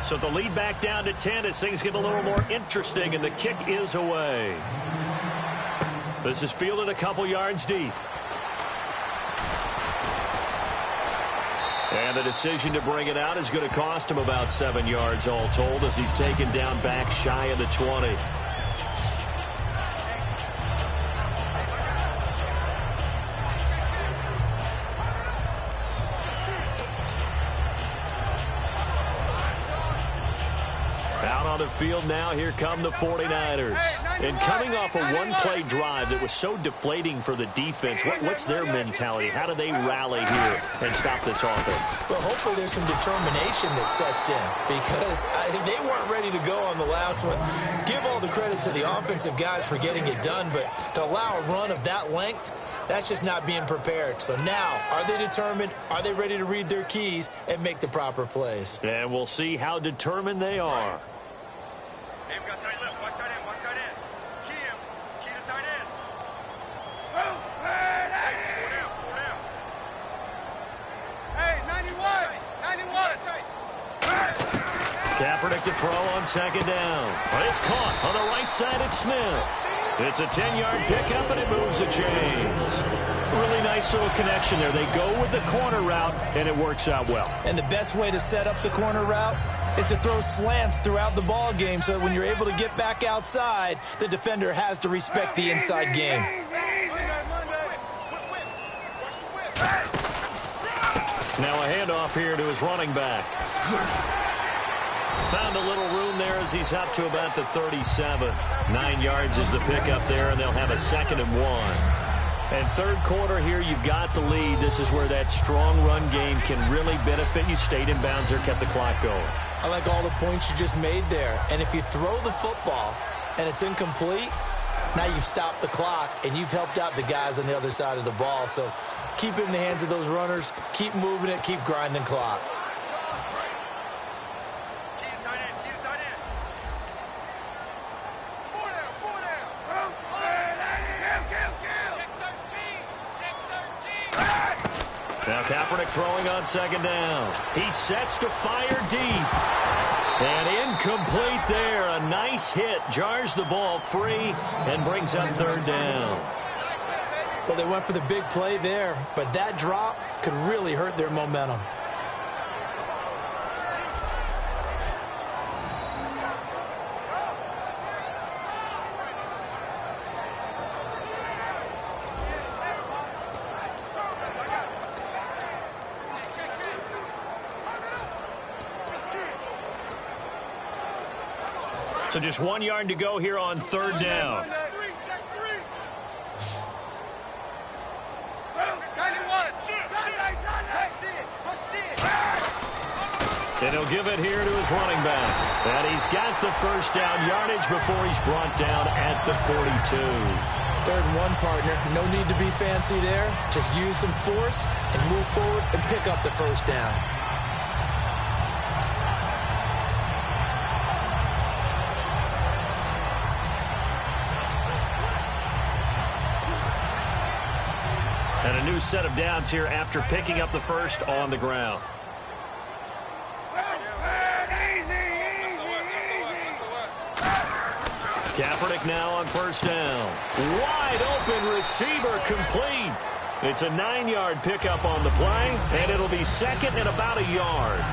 So the lead back down to 10 as things get a little more interesting, and the kick is away. This is fielded a couple yards deep. And the decision to bring it out is going to cost him about 7 yards all told, as he's taken down back shy of the 20. The field now, here come the 49ers. And coming off a one-play drive that was so deflating for the defense, what's their mentality? How do they rally here and stop this offense? Well, hopefully there's some determination that sets in, because they weren't ready to go on the last one. Give all the credit to the offensive guys for getting it done, but to allow a run of that length, that's just not being prepared. So now, are they determined? Are they ready to read their keys and make the proper plays? And we'll see how determined they are. Hey, we got tight left. Watch tight end. Watch tight end. Key him. Key the tight end. Hey, four down. Hey, 91. Kaepernick to throw on second down. But it's caught on the right side. It's Smith. It's a 10-yard pickup, and it moves the chains. Really nice little connection there. They go with the corner route, and it works out well. And the best way to set up the corner route is to throw slants throughout the ball game so that when you're able to get back outside, the defender has to respect the inside game. Now a handoff here to his running back. Found a little room there as he's up to about the 37. 9 yards is the pickup there, and they'll have a 2nd and 1. And third quarter here, you've got the lead. This is where that strong run game can really benefit you. Stayed in bounds there, kept the clock going. I like all the points you just made there. And if you throw the football and it's incomplete, now you've stopped the clock and you've helped out the guys on the other side of the ball. So keep it in the hands of those runners. Keep moving it. Keep grinding clock. Now Kaepernick throwing on 2nd down. He sets to fire deep. And incomplete there. A nice hit. Jars the ball free and brings up 3rd down. Well, they went for the big play there, but that drop could really hurt their momentum. So just 1 yard to go here on 3rd down. And he'll give it here to his running back. And he's got the 1st down yardage before he's brought down at the 42. 3rd and 1, partner. No need to be fancy there. Just use some force and move forward and pick up the 1st down. And a new set of downs here after picking up the 1st on the ground. Kaepernick now on 1st down. Wide open receiver complete. It's a 9-yard pickup on the play, and it'll be 2nd and about a yard.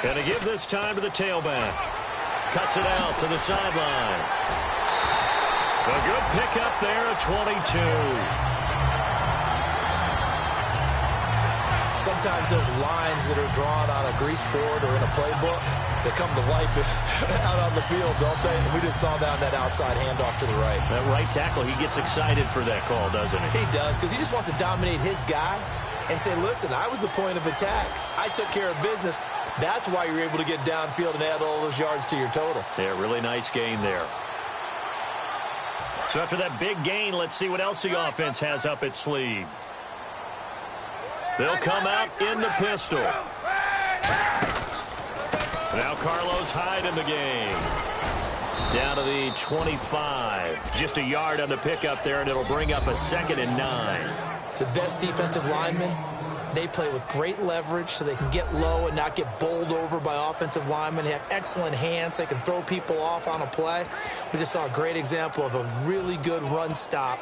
And to give this time to the tailback. Cuts it out to the sideline. A good pickup there at 22. Sometimes those lines that are drawn on a grease board or in a playbook, they come to life out on the field, don't they? And we just saw that on that outside handoff to the right. That right tackle, he gets excited for that call, doesn't he? He does, because he just wants to dominate his guy and say, listen, I was the point of attack. I took care of business. That's why you're able to get downfield and add all those yards to your total. Yeah, really nice gain there. So after that big gain, let's see what else the offense has up its sleeve. They'll come out in the pistol. Now Carlos Hyde in the game. Down to the 25. Just a yard on the pickup there, and it'll bring up a 2nd and 9. The best defensive linemen, they play with great leverage so they can get low and not get bowled over by offensive linemen. They have excellent hands. They can throw people off on a play. We just saw a great example of a really good run stop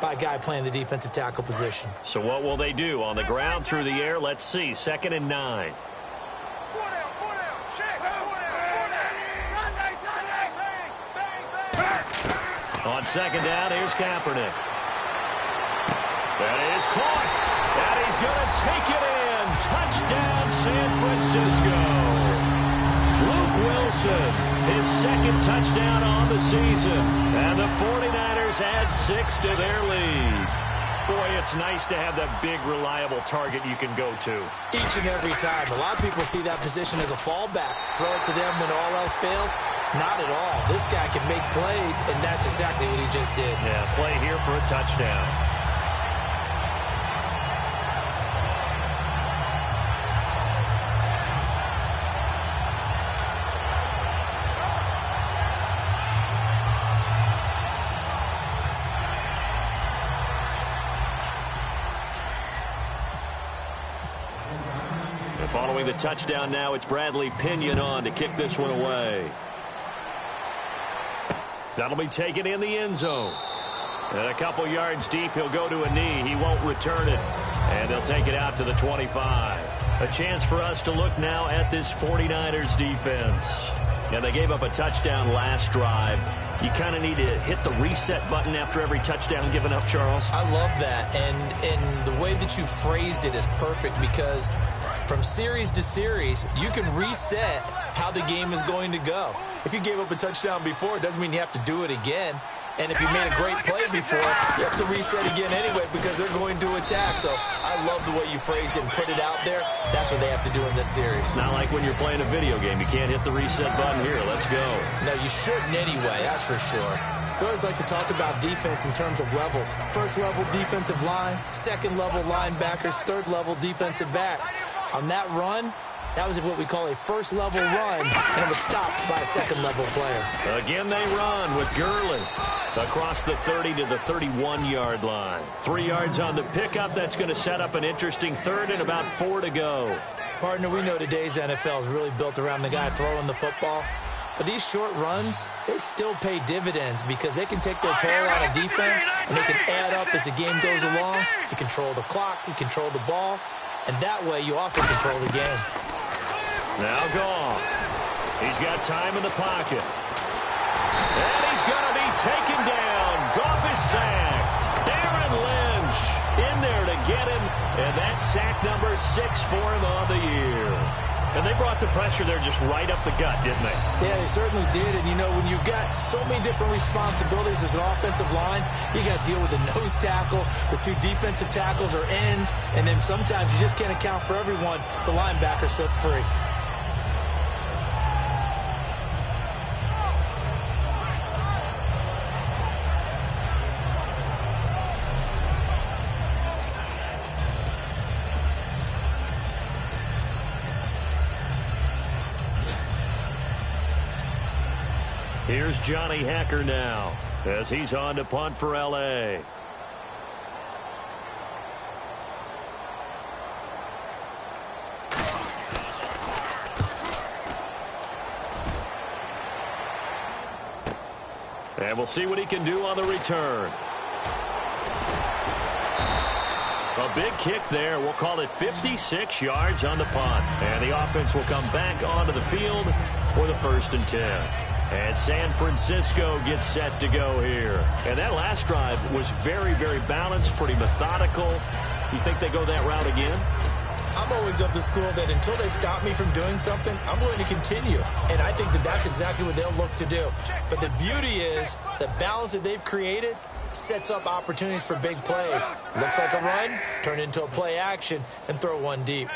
by a guy playing the defensive tackle position. So what will they do? On the ground, through the air, let's see. 2nd and 9. On 2nd down, here's Kaepernick. That is caught. And he's going to take it in. Touchdown, San Francisco. Luke Wilson, his 2nd touchdown on the season. And the 49ers add 6 to their lead. Boy, it's nice to have that big, reliable target you can go to. Each and every time. A lot of people see that position as a fallback. Throw it to them when all else fails. Not at all. This guy can make plays, and that's exactly what he just did. Yeah, play here for a touchdown. Following the touchdown now, it's Bradley Pinion on to kick this one away. That'll be taken in the end zone. And a couple yards deep, he'll go to a knee. He won't return it. And they'll take it out to the 25. A chance for us to look now at this 49ers defense. And they gave up a touchdown last drive. You kind of need to hit the reset button after every touchdown given up, Charles. I love that. And the way that you phrased it is perfect because from series to series, you can reset how the game is going to go. If you gave up a touchdown before, it doesn't mean you have to do it again. And if you made a great play before, you have to reset again anyway because they're going to attack. So I love the way you phrased it and put it out there. That's what they have to do in this series. Not like when you're playing a video game. You can't hit the reset button here. Let's go. No, you shouldn't anyway, that's for sure. We always like to talk about defense in terms of levels. First level defensive line, second level linebackers, third level defensive backs. On that run, that was what we call a first-level run, and it was stopped by a second-level player. Again, they run with Gurley across the 30 to the 31-yard line. 3 yards on the pickup. That's going to set up an interesting third and about 4 to go. Partner, we know today's NFL is really built around the guy throwing the football. But these short runs, they still pay dividends because they can take their toll on a defense, and they can add up as the game goes along. You control the clock, you control the ball, and that way you often control the game. Now Goff. He's got time in the pocket. And he's going to be taken down. Goff is sacked. Aaron Lynch in there to get him. And that's sack number 6 for him on the year. And they brought the pressure there just right up the gut, didn't they? Yeah, they certainly did. And, you know, when you've got so many different responsibilities as an offensive line, you got to deal with the nose tackle, the 2 defensive tackles or ends, and then sometimes you just can't account for everyone. The linebacker slipped free. Here's Johnny Hacker now as he's on to punt for L.A. And we'll see what he can do on the return. A big kick there. We'll call it 56 yards on the punt. And the offense will come back onto the field for the 1st and 10. And San Francisco gets set to go here. And that last drive was very, very balanced, pretty methodical. You think they go that route again? I'm always of the school that until they stop me from doing something, I'm going to continue. And I think that that's exactly what they'll look to do. But the beauty is the balance that they've created sets up opportunities for big plays. Looks like a run, turn it into a play action, and throw one deep.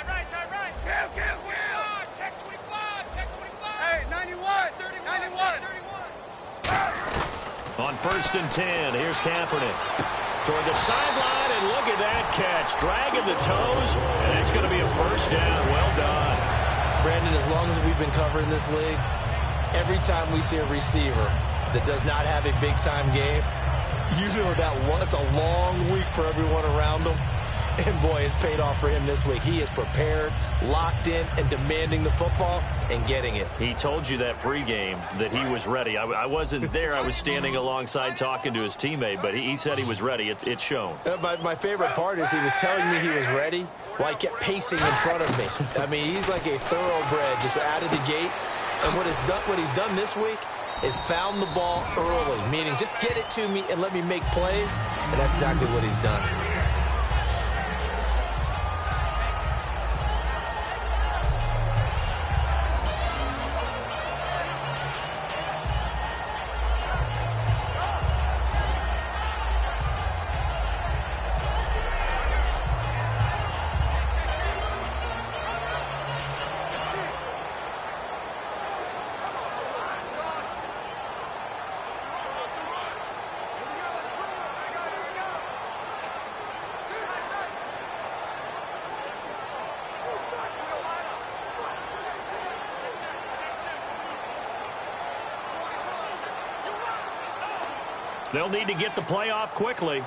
On 1st and 10, here's Kaepernick. Toward the sideline, and look at that catch. Dragging the toes, and it's going to be a 1st down. Well done. Brandon, as long as we've been covering this league, every time we see a receiver that does not have a big-time game, usually it's a long week for everyone around them. And, boy, it's paid off for him this week. He is prepared, locked in, and demanding the football and getting it. He told you that pregame that he was ready. I wasn't there. I was standing alongside talking to his teammate, but he said he was ready. It's shown. My favorite part is he was telling me he was ready while he kept pacing in front of me. I mean, he's like a thoroughbred just out of the gates. And what he's done this week is found the ball early, meaning just get it to me and let me make plays, and that's exactly what he's done. They'll need to get the play off quickly.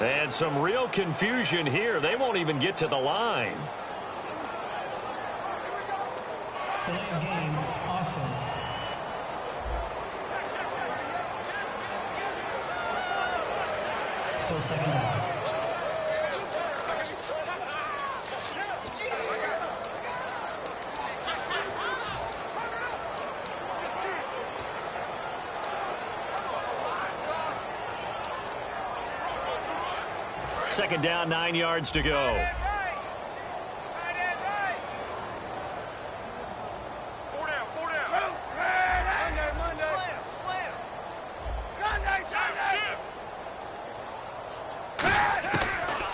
And some real confusion here. They won't even get to the line. Delay of game, offense. Still second down. Second down, 9 yards to go.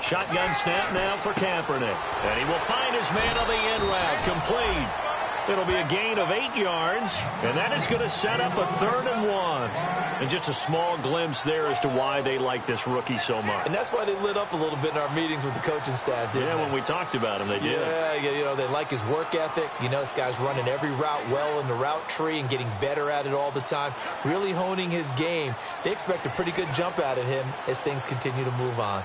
Shotgun snap now for Kaepernick. And he will find his man on the end route. Complete. It'll be a gain of 8 yards. And that is going to set up a 3rd and 1. And just a small glimpse there as to why they like this rookie so much. And that's why they lit up a little bit in our meetings with the coaching staff, didn't they? When we talked about him, they did. Yeah, they like his work ethic. This guy's running every route well in the route tree and getting better at it all the time, really honing his game. They expect a pretty good jump out of him as things continue to move on.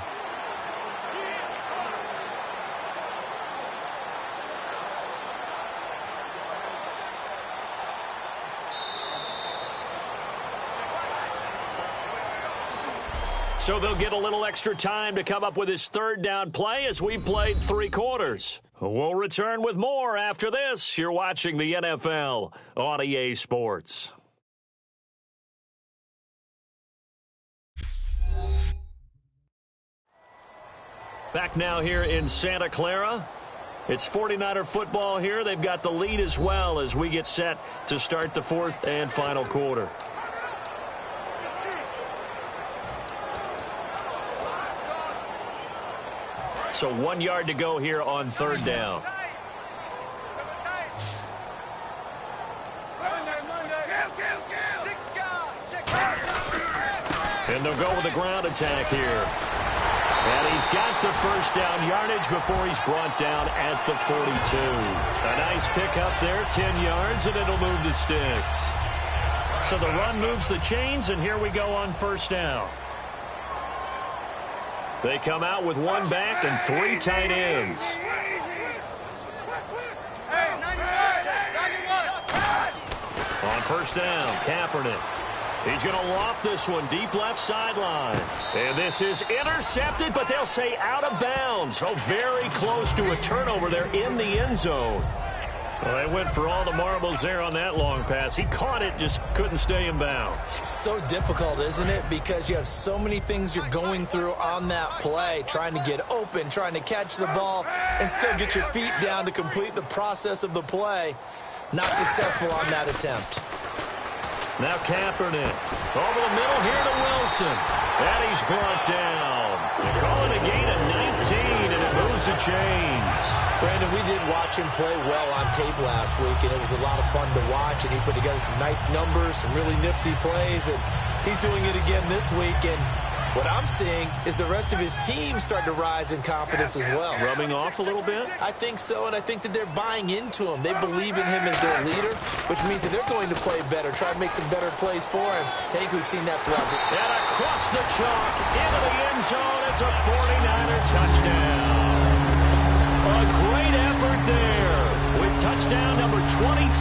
So they'll get a little extra time to come up with his 3rd down play as we played 3 quarters. We'll return with more after this. You're watching the NFL on EA Sports. Back now here in Santa Clara. It's 49er football here. They've got the lead as well as we get set to start the 4th and final quarter. So 1 yard to go here on 3rd down. And they'll go with a ground attack here. And he's got the 1st down yardage before he's brought down at the 42. A nice pickup there, 10 yards, and it'll move the sticks. So the run moves the chains, and here we go on 1st down. They come out with 1 back and 3 tight ends. On 1st down, Kaepernick. He's going to loft this one deep left sideline. And this is intercepted, but they'll say out of bounds. Oh, very close to a turnover there in the end zone. Well, they went for all the marbles there on that long pass. He caught it, just couldn't stay in bounds. So difficult, isn't it? Because you have so many things you're going through on that play, trying to get open, trying to catch the ball, and still get your feet down to complete the process of the play. Not successful on that attempt. Now Kaepernick. Over the middle here to Wilson. And he's brought down. They call it a gain of 19, and it moves the chains. Brandon, we did watch him play well on tape last week, and it was a lot of fun to watch, and he put together some nice numbers, some really nifty plays, and he's doing it again this week. And what I'm seeing is the rest of his team starting to rise in confidence as well. Rubbing off a little bit? I think so, and I think that they're buying into him. They believe in him as their leader, which means that they're going to play better, try to make some better plays for him. I think we've seen that throughout the... And across the chalk, into the end zone, it's a 49er touchdown. A great effort there with touchdown number 27.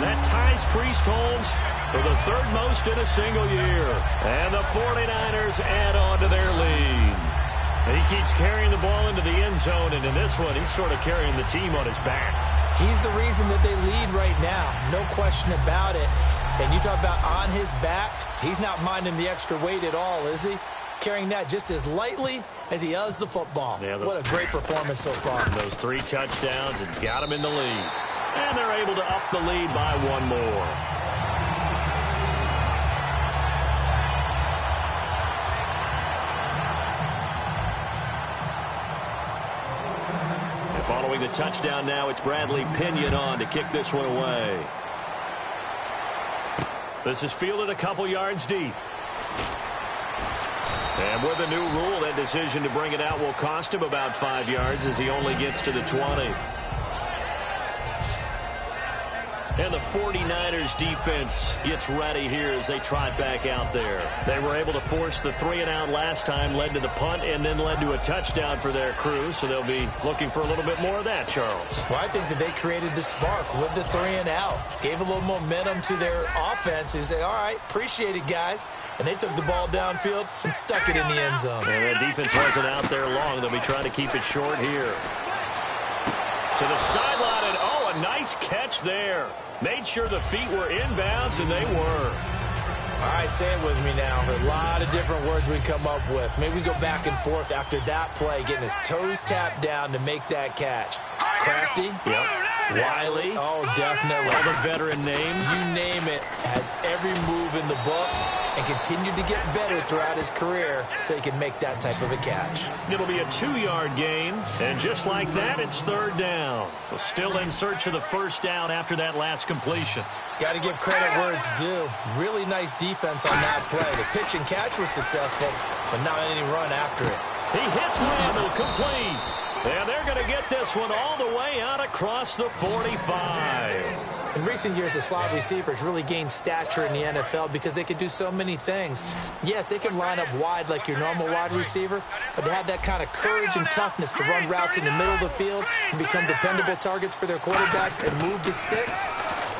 That ties Priest-Holmes for the 3rd most in a single year. And the 49ers add on to their lead. And he keeps carrying the ball into the end zone, and in this one, he's sort of carrying the team on his back. He's the reason that they lead right now, no question about it. And you talk about on his back, he's not minding the extra weight at all, is he? Carrying that just as lightly as he does the football. Yeah, what a great performance so far. Those 3 touchdowns, it's got him in the lead. And they're able to up the lead by 1 more. And following the touchdown now, it's Bradley Pinion on to kick this one away. This is fielded a couple yards deep. And with the new rule, that decision to bring it out will cost him about 5 yards as he only gets to the 20. And the 49ers defense gets ready here as they trot back out there. They were able to force the 3-and-out last time, led to the punt, and then led to a touchdown for their crew. So they'll be looking for a little bit more of that, Charles. Well, I think that they created the spark with the 3-and-out. Gave a little momentum to their offense who said, all right, appreciate it, guys. And they took the ball downfield and stuck it in the end zone. And the defense wasn't out there long. They'll be trying to keep it short here. To the sideline, and oh, a nice catch there. Made sure the feet were inbounds, and they were. All right, say it with me now. There are a lot of different words we come up with. Maybe we go back and forth after that play, getting his toes tapped down to make that catch. Crafty? Yep. Wiley? Oh, definitely. All the veteran names? You name it. Has every move in the book and continued to get better throughout his career so he can make that type of a catch. It'll be a 2-yard gain, and just like that, it's 3rd down. Well, still in search of the first down after that last completion. Got to give credit where it's due. Really nice defense on that play. The pitch and catch was successful, but not any run after it. He hits Randall, complete. And they're going to get this one all the way out across the 45. In recent years, the slot receivers really gained stature in the NFL because they can do so many things. Yes, they can line up wide like your normal wide receiver, but to have that kind of courage and toughness to run routes in the middle of the field and become dependable targets for their quarterbacks and move the sticks,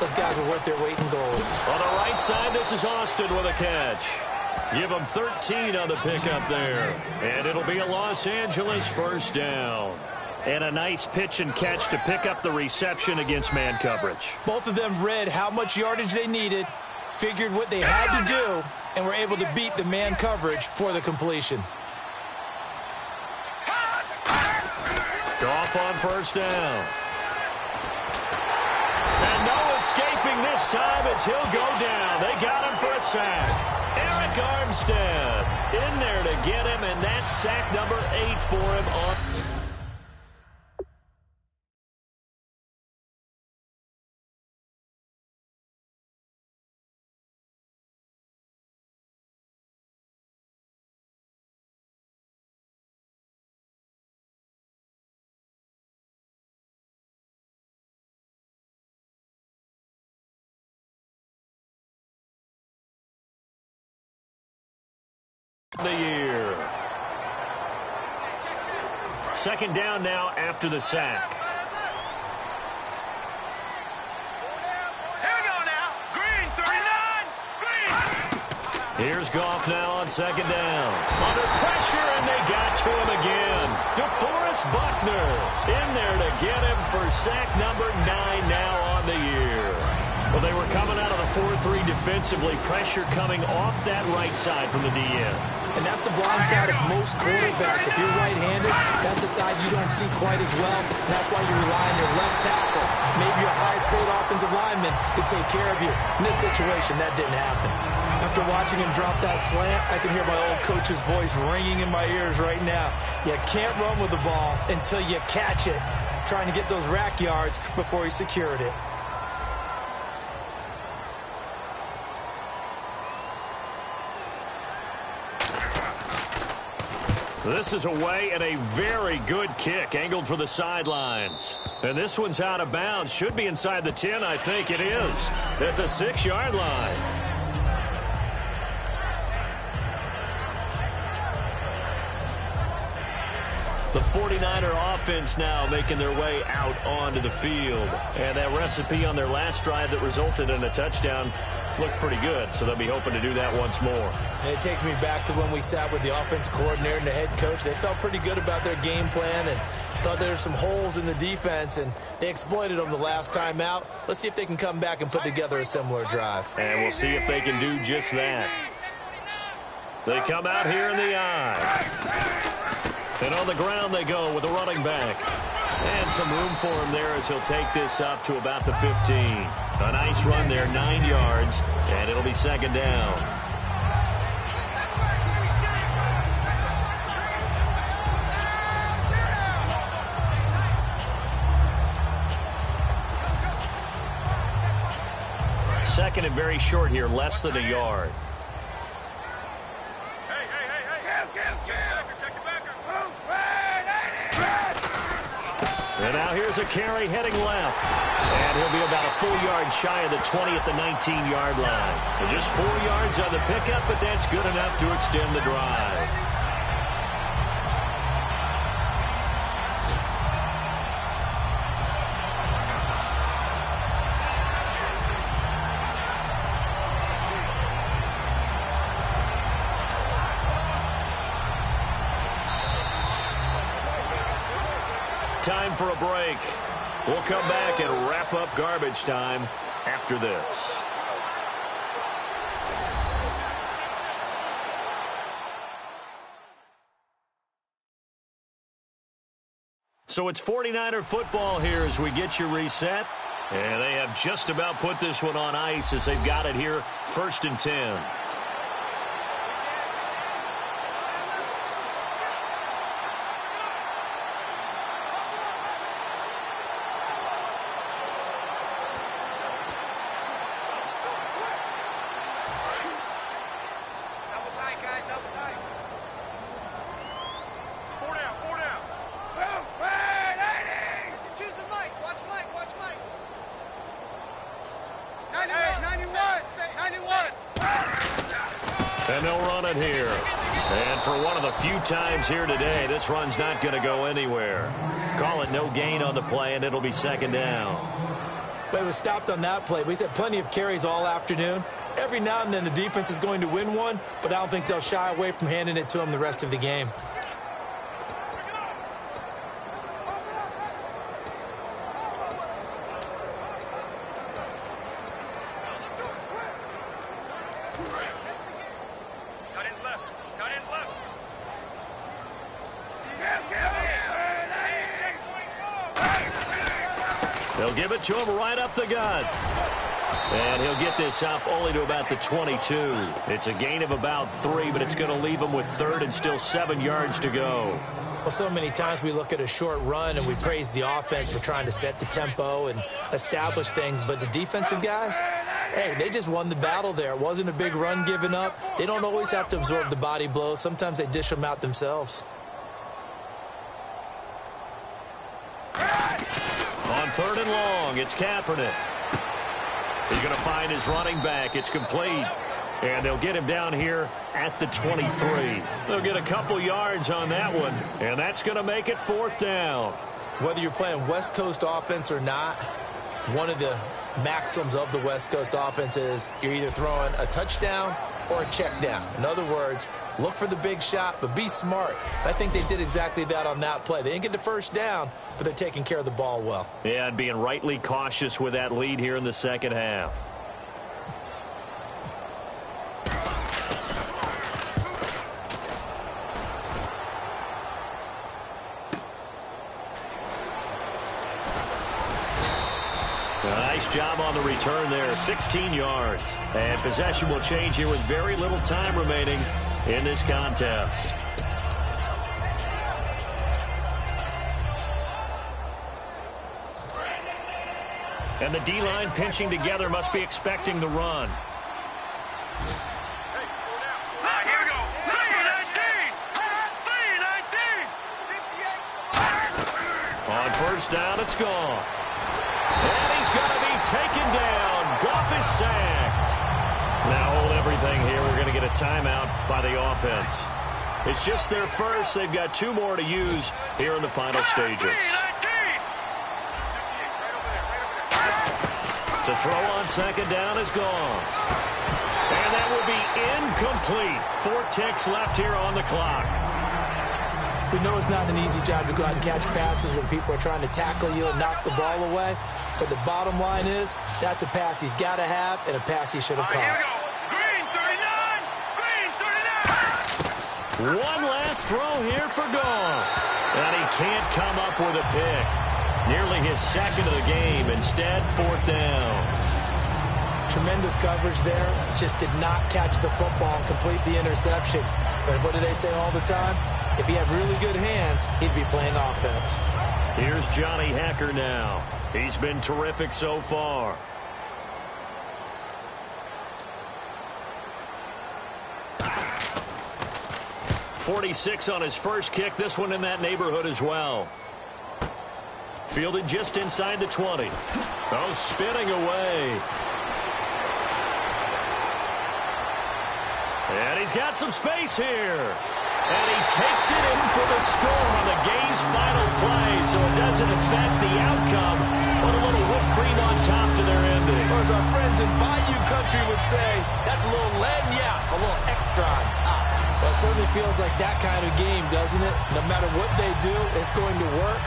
those guys are worth their weight in gold. On the right side, this is Austin with a catch. Give them 13 on the pickup there. And it'll be a Los Angeles first down. And a nice pitch and catch to pick up the reception against man coverage. Both of them read how much yardage they needed, figured what they had to do, and were able to beat the man coverage for the completion. Goff on first down. And no escaping this time as he'll go down. They got him for a sack. Eric Armstead in there to get him, and that's sack number 8 for him on. The year. 2nd down now after the sack. Here we go now. Green, 39. Green. Here's Goff now on 2nd down. Under pressure, and they got to him again. DeForest Buckner in there to get him for sack number 9 now on the year. Well, they were coming out of the 4-3 defensively. Pressure coming off that right side from the DN. And that's the blind side of most quarterbacks. If you're right-handed, that's the side you don't see quite as well. And that's why you rely on your left tackle, maybe your highest-paid offensive lineman, to take care of you. In this situation, that didn't happen. After watching him drop that slant, I can hear my old coach's voice ringing in my ears right now. You can't run with the ball until you catch it, trying to get those rack yards before he secured it. This is away and a very good kick angled for the sidelines. And this one's out of bounds. Should be inside the 10, I think it is. At the 6-yard line. The 49er offense now making their way out onto the field. And that recipe on their last drive that resulted in a touchdown looked pretty good, so they'll be hoping to do that once more. And it takes me back to when we sat with the offensive coordinator and the head coach. They felt pretty good about their game plan and thought there were some holes in the defense, and they exploited them the last time out. Let's see if they can come back and put together a similar drive. And we'll see if they can do just that. They come out here in the eye. And on the ground they go with the running back. And some room for him there as he'll take this up to about the 15. A nice run there, 9 yards, and it'll be 2nd down. Second and very short here, less than a yard. And now here's a carry heading left. And he'll be about a full yard shy of the 20 at the 19-yard line. And just 4 yards on the pickup, but that's good enough to extend the drive. Time for a break. We'll come back and wrap up garbage time after this. So it's 49er football here as we get you reset. And they have just about put this one on ice as they've got it here, 1st and 10. And they'll run it here. And for one of the few times here today, this run's not going to go anywhere. Call it no gain on the play, and it'll be 2nd down. But it was stopped on that play. We've had plenty of carries all afternoon. Every now and then the defense is going to win one, but I don't think they'll shy away from handing it to them the rest of the game. They'll give it to him right up the gut. And he'll get this up only to about the 22. It's a gain of about 3, but it's going to leave him with 3rd and still 7 yards to go. Well, so many times we look at a short run and we praise the offense for trying to set the tempo and establish things, but the defensive guys, hey, they just won the battle there. It wasn't a big run given up. They don't always have to absorb the body blows. Sometimes they dish them out themselves. On 3rd and long, it's Kaepernick. He's going to find his running back. It's complete. And they'll get him down here at the 23. They'll get a couple yards on that one, and that's going to make it 4th down. Whether you're playing West Coast offense or not, one of the maxims of the West Coast offense is you're either throwing a touchdown or a check down. In other words, look for the big shot, but be smart. I think they did exactly that on that play. They didn't get the 1st down, but they're taking care of the ball well. Yeah, and being rightly cautious with that lead here in the 2nd half. Nice job on the return there, 16 yards. And possession will change here with very little time remaining in this contest. And the D-line pinching together must be expecting the run. Here we go. 3-19. On 1st down, it's gone. And he's going to be taken down. Goff is sacked. Now hold everything here. We're going to get a timeout by the offense. It's just their first. They've got 2 more to use here in the final stages. To throw on 2nd down is gone. And that will be incomplete. 4 ticks left here on the clock. We know it's not an easy job to go out and catch passes when people are trying to tackle you and knock the ball away. But the bottom line is, that's a pass he's got to have and a pass he should have caught. Here we go. Green 39. One last throw here for Goff. And he can't come up with a pick. Nearly his 2nd of the game. Instead, 4th down. Tremendous coverage there. Just did not catch the football and complete the interception. But what do they say all the time? If he had really good hands, he'd be playing offense. Here's Johnny Hecker now. He's been terrific so far. .46 on his first kick. This one in that neighborhood as well. Fielded just inside the 20. Oh, spinning away. And he's got some space here. And he takes it in for the score on the game's final play, so it doesn't affect the outcome, but a little whipped cream on top to their ending. Or as our friends in Bayou Country would say, that's a little lagniappe, a little extra on top. Well, it certainly feels like that kind of game, doesn't it? No matter what they do, it's going to work.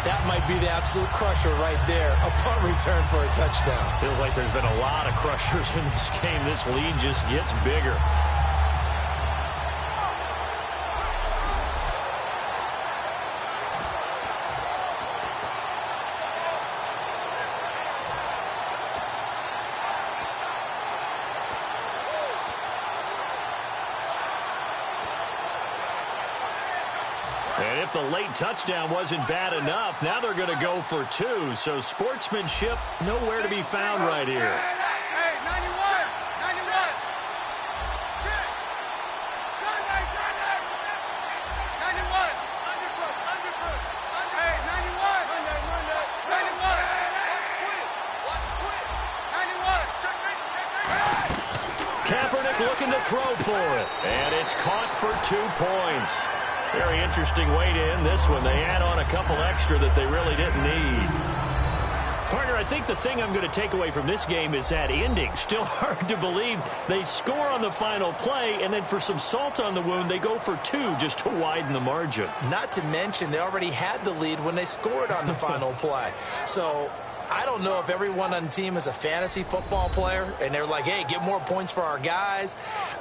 That might be the absolute crusher right there. A punt return for a touchdown. Feels like there's been a lot of crushers in this game. This lead just gets bigger. And if the late touchdown wasn't bad enough, now they're going to go for two. So sportsmanship nowhere to be found right here. Hey, 91! 91! Check! 91! Underfoot! Hey, 91! 91! Watch quick! 91! Check! Kaepernick looking to throw for it. And it's caught for 2 points. Very interesting way to end this one. They add on a couple extra that they really didn't need. Partner, I think the thing I'm going to take away from this game is that ending. Still hard to believe. They score on the final play, and then for some salt on the wound, they go for two just to widen the margin. Not to mention, they already had the lead when they scored on the final play. So I don't know if everyone on the team is a fantasy football player, and they're like, hey, get more points for our guys.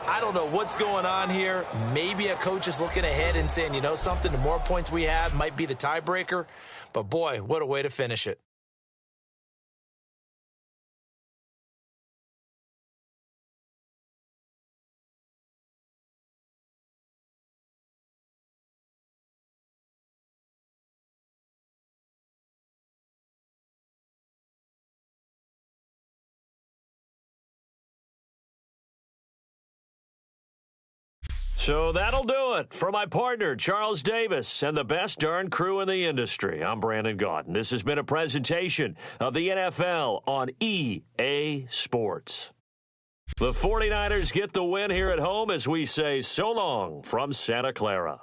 I don't know what's going on here. Maybe a coach is looking ahead and saying, you know something, the more points we have might be the tiebreaker. But, boy, what a way to finish it. So that'll do it for my partner, Charles Davis, and the best darn crew in the industry. I'm Brandon Gaudin. This has been a presentation of the NFL on EA Sports. The 49ers get the win here at home as we say so long from Santa Clara.